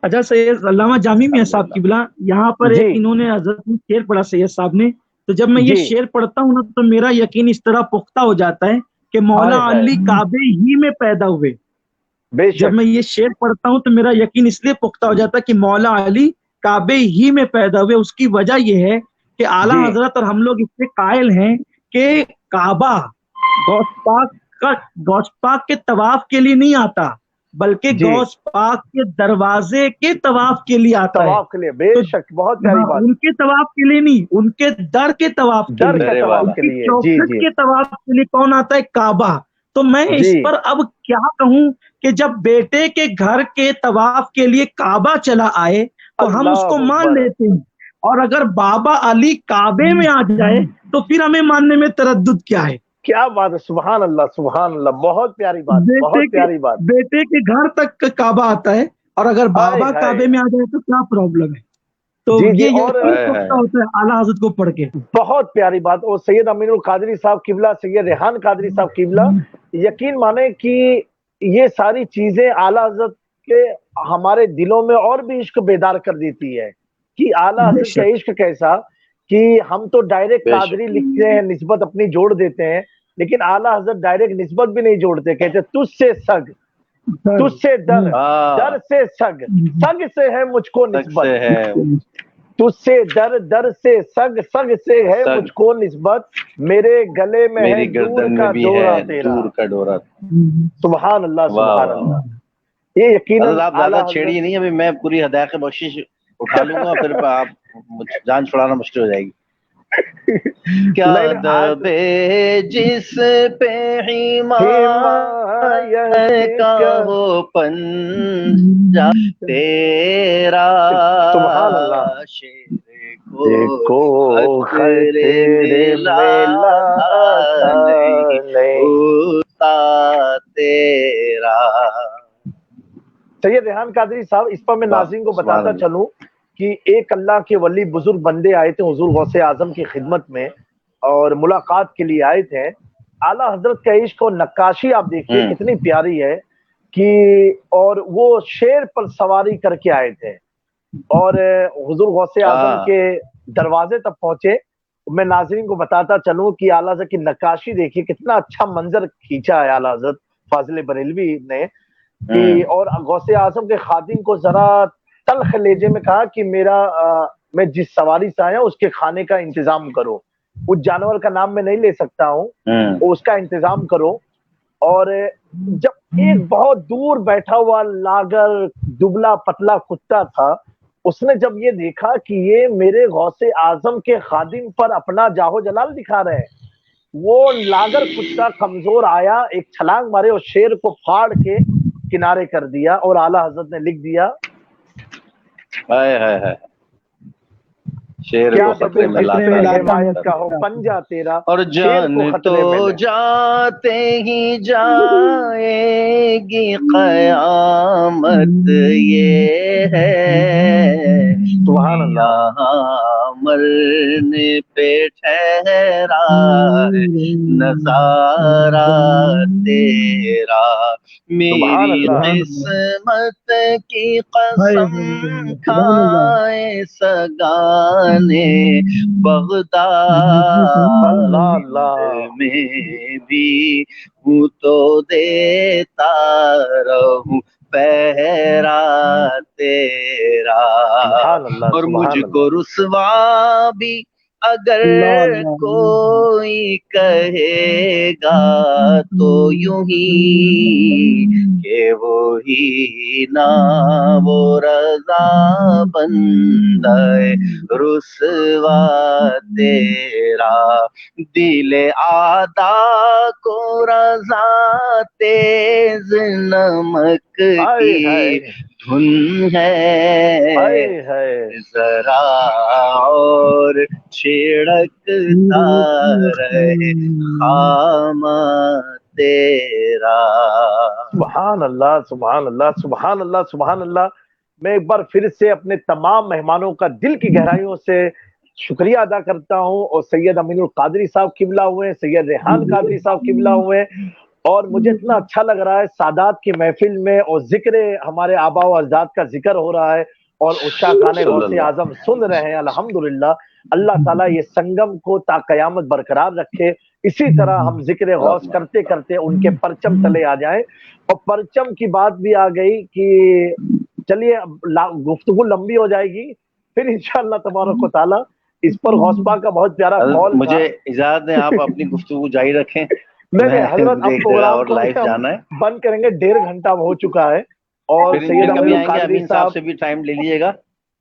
اچھا سید علامہ جامی میاں صاحب قبلہ یہاں پر ایک انہوں نے حضرت نے شعر پڑھا سید صاحب نے، تو جب میں یہ شعر پڑھتا ہوں نا تو میرا یقین اس طرح پختہ ہو جاتا ہے کہ مولا علی کعبے ہی میں پیدا ہوئے. جب میں یہ شعر پڑھتا ہوں تو میرا یقین اس لیے پختہ ہو جاتا ہے کہ مولا علی کعبے ہی میں پیدا ہوئے. اس کی وجہ یہ ہے کہ اعلیٰ حضرت اور ہم لوگ اس سے قائل ہیں کہ کعبہ غوث پاک کے طواف کے لیے نہیں آتا بلکہ غوث پاک کے دروازے کے طواف کے لیے آتا ہے. طواف کے لیے، بے شک، بہت پیاری بات. ان کے طواف کے لیے نہیں، ان کے در کے طواف کے لیے، ان کی چوکھٹ کے طواف کے لیے کون آتا ہے؟ کعبہ. تو میں اس پر اب کیا کہوں کہ جب بیٹے کے گھر کے طواف کے لیے کعبہ چلا آئے تو ہم اس کو مان لیتے ہیں، اور اگر بابا علی کعبے میں آ جائے تو پھر ہمیں ماننے میں تردد کیا ہے؟ کیا بات ہے، سبحان اللہ سبحان اللہ، بہت پیاری بات، بہت پیاری بات. بیٹے کے گھر تک کعبہ آتا ہے اور اگر بابا کعبے میں آ جائے تو کیا پرابلم ہے؟ تو یہ ہوتا ہے اعلیٰ حضرت کو پڑھ کے. بہت پیاری بات. اور سید امین القادری صاحب قبلہ، سید ریحان قادری صاحب قبلہ، یقین مانے کہ یہ ساری چیزیں اعلیٰ حضرت کے ہمارے دلوں میں اور بھی عشق بیدار کر دیتی ہے کہ اعلیٰ حضرت کا عشق کیسا کہ ہم تو ڈائریکٹ قادری لکھتے ہیں، نسبت اپنی جوڑ دیتے ہیں، لیکن اعلیٰ حضرت ڈائریکٹ نسبت بھی نہیں جوڑتے، کہتے تجھ سے سگ، تجھ سے در، در سے سگ، سگ سے ہے مجھ کو نسبت، تجھ سے در، در سے سگ، سگ سے ہے مجھ کو نسبت، میرے گلے میں ہے دور کا ڈورا تیرا. سبحان اللہ سبحان اللہ. یہ یقیناً آپ زیادہ چھیڑیے نہیں، ابھی میں پوری ہدایت بخشش اٹھا لوں گا، پھر آپ جان چھڑانا مشکل ہو جائے گی. کیا دبے جس پہ حمایت کا ہو پنجہ تیرا، سبحان اللہ، شیر کو خطرے ملا نہیں ہوتا تیرا. سید ریحان قادری صاحب، اس پر میں ناظرین کو بتاتا چلوں کہ ایک اللہ کے ولی بزرگ بندے آئے تھے حضور غوث اعظم کی خدمت میں اور ملاقات کے لیے آئے تھے. اعلیٰ حضرت کا عشق و نقاشی آپ دیکھیے کتنی پیاری ہے کہ، اور وہ شیر پر سواری کر کے آئے تھے اور حضور غوث اعظم کے دروازے تک پہنچے. میں ناظرین کو بتاتا چلوں کہ اعلیٰ حضرت کی نقاشی دیکھیے کتنا اچھا منظر کھینچا ہے اعلیٰ حضرت فاضل بریلوی نے. اور غوث اعظم کے خادم کو ذرا تلخ لہجے میں کہا کہ میں جس سواری سے آیا اس کے کھانے کا انتظام کرو، اس جانور کا نام میں نہیں لے سکتا ہوں، اس کا انتظام کرو. اور جب ایک بہت دور بیٹھا ہوا لاگر دبلا پتلا کتا تھا، اس نے جب یہ دیکھا کہ یہ میرے غوث اعظم کے خادم پر اپنا جاہو جلال دکھا رہے ہیں، وہ لاگر کتا کمزور آیا، ایک چھلانگ مارے اور شیر کو پھاڑ کے کنارے کر دیا اور اعلیٰ حضرت نے لکھ دیا شیر کو خطرے میں حمایت کا ہو پنجہ تیرا. اور جان تو جاتے ہی جائے گی قیامت یہ ہے، سبحان اللہ، مرنے پہ ٹھہرا نظارہ تیرا، میری قسمت کی قسم کھائے سگانے بغداد میں بھی ہوں تو دیتا رہوں پہرا تیرا، اور مجھ کو رسوا بھی اگر کوئی کہے گا تو یوں ہی کہ وہی نا وہ رضا بندہ رسوا تیرا، دل آدھا کو رضا تیز نمک کی دھن ہے، ذرا اور چھڑکتا رہے خامہ تیرا۔ سبحان اللہ سبحان اللہ سبحان اللہ سبحان اللہ۔ میں ایک بار پھر سے اپنے تمام مہمانوں کا دل کی گہرائیوں سے شکریہ ادا کرتا ہوں، اور سید امین القادری صاحب قبلہ ہوئے ہیں، سید ریحان قادری صاحب قبلہ ہوئے ہیں، اور مجھے اتنا اچھا لگ رہا ہے سادات کی محفل میں، اور ذکر ہمارے آبا و اجداد کا ذکر ہو رہا ہے، اور عشاقان غوث اعظم سن رہے ہیں الحمدللہ۔ اللہ تعالیٰ یہ سنگم کو تا قیامت برقرار رکھے، اسی طرح ہم ذکر غوث کرتے کرتے ان کے پرچم تلے آ جائیں۔ اور پرچم کی بات بھی آ گئی کہ چلیے گفتگو لمبی ہو جائے گی، پھر انشاءاللہ تبارک و تعالیٰ اس پر غوث پاک کا بہت پیارا قول تھا۔ مجھے اجازت دیں، آپ اپنی گفتگو جاری رکھیں۔ نہیں حضرت، اب پروگرام کو بند کریں گے، 1.5 گھنٹہ ہو چکا ہے، اور سید امین القادری صاحب سے بھی ٹائم لے لیے گا،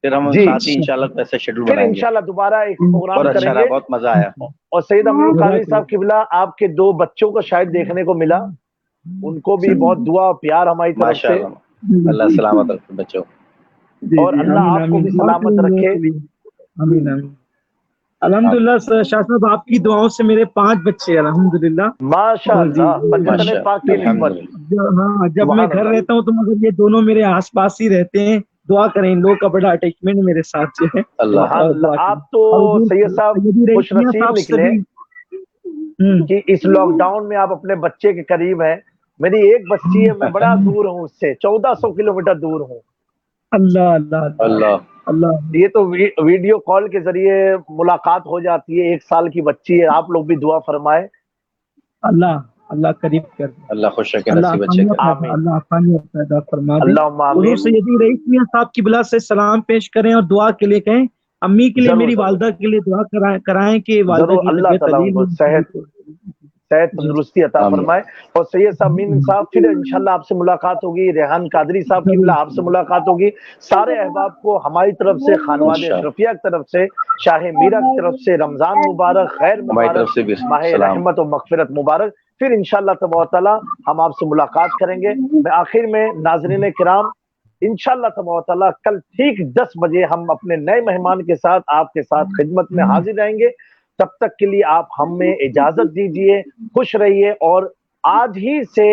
پھر ہم ساتھ ہی انشاءاللہ ایسا شیڈول پھر بنائیں گے، انشاءاللہ دوبارہ ایک پروگرام کریں گے۔ بہت مزہ آیا۔ اور سید امین القادری صاحب قبلہ، آپ کے 2 بچوں کو شاید دیکھنے کو ملا، ان کو بھی بہت دعا اور پیار ہماری طرف سے۔ اللہ سلامت رکھے بچوں، اور اللہ آپ کو بھی سلامت رکھے۔ آمین آمین۔ الحمدللہ شاہ صاحب، آپ کی دعاؤں سے میرے 5 بچے ہیں الحمدللہ، ماشاءاللہ، پنجتن پاک کی نسبت۔ ہاں، جب میں گھر رہتا ہوں تو مگر یہ دونوں میرے آس پاس ہی رہتے ہیں، دعا کریں، ان لوگوں کا بڑا اٹیچمنٹ میرے ساتھ جو ہے۔ سبحان اللہ۔ آپ تو سید صاحب خوش نصیب نکلے کہ اس لاک ڈاؤن میں آپ اپنے بچے کے قریب ہیں۔ میری ایک بچی ہے، میں بڑا دور ہوں اس سے، 1400 کلومیٹر دور ہوں۔ اللہ اللہ اللہ اللہ۔ یہ تو ویڈیو کال کے ذریعے ملاقات ہو جاتی ہے، 1 سال کی بچی ہے۔ آپ لوگ بھی دعا فرمائے، اللہ اللہ قریب کر دے، اللہ خوش رکھے اللہ نصیب بچے کا۔ اللہ آسانیاں پیدا فرما دے۔ اللہم آمین۔ حضور سیدی رئیس میاں صاحب کی بلا سے سلام پیش کریں اور دعا کے لیے کہیں، امی کے لیے، میری والدہ کے لیے دعا کرائیں کہ والدہ کی اللہ تعالیٰ ان کو صحت تندرستی عطا فرمائے۔ اور سید صاحب مین صاحب، پھر انشاءاللہ آپ سے ملاقات ہوگی، ریحان قادری صاحب کی بلا آپ سے ملاقات ہوگی۔ سارے احباب کو ہماری طرف سے، خانواد اشرفیہ کی طرف سے، شاہ میرا کی طرف سے رمضان مبارک، خیر مبارک، ماہ رحمت و مغفرت مبارک۔ پھر انشاءاللہ تبارک تعالیٰ ہم آپ سے ملاقات کریں گے۔ میں آخر میں ناظرین کرام، انشاءاللہ تبارک تعالیٰ کل ٹھیک 10 بجے ہم اپنے نئے مہمان کے ساتھ آپ کے ساتھ خدمت میں حاضر رہیں گے۔ تب تک کے لیے آپ ہمیں اجازت دیجئے، خوش رہیے، اور آج ہی سے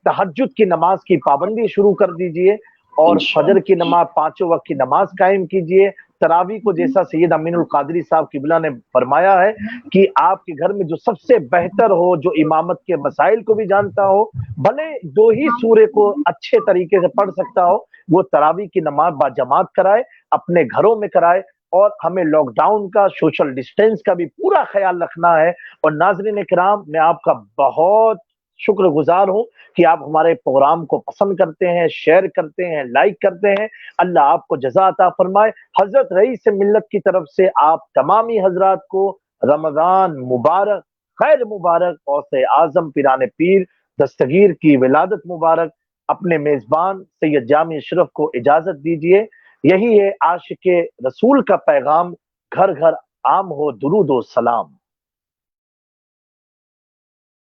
تہجد کی نماز کی پابندی شروع کر دیجئے، اور فجر کی نماز، 5 وقت کی نماز قائم کیجئے۔ تراویح کو جیسا سید امین القادری صاحب قبلہ نے فرمایا ہے کہ آپ کے گھر میں جو سب سے بہتر ہو، جو امامت کے مسائل کو بھی جانتا ہو، بھلے 2 ہی سورے کو اچھے طریقے سے پڑھ سکتا ہو، وہ تراویح کی نماز با جماعت کرائے، اپنے گھروں میں کرائے۔ اور ہمیں لاک ڈاؤن کا، سوشل ڈسٹینس کا بھی پورا خیال رکھنا ہے۔ اور ناظرین کرام، میں آپ کا بہت شکر گزار ہوں کہ آپ ہمارے پروگرام کو پسند کرتے ہیں، شیئر کرتے ہیں، لائک کرتے ہیں۔ اللہ آپ کو جزا عطا فرمائے۔ حضرت رئیس ملت کی طرف سے آپ تمامی حضرات کو رمضان مبارک، خیر مبارک، غوث اعظم پیران پیر دستگیر کی ولادت مبارک۔ اپنے میزبان سید جامع اشرف کو اجازت دیجیے۔ یہی ہے عاشق رسول کا پیغام، گھر گھر عام ہو درود و سلام۔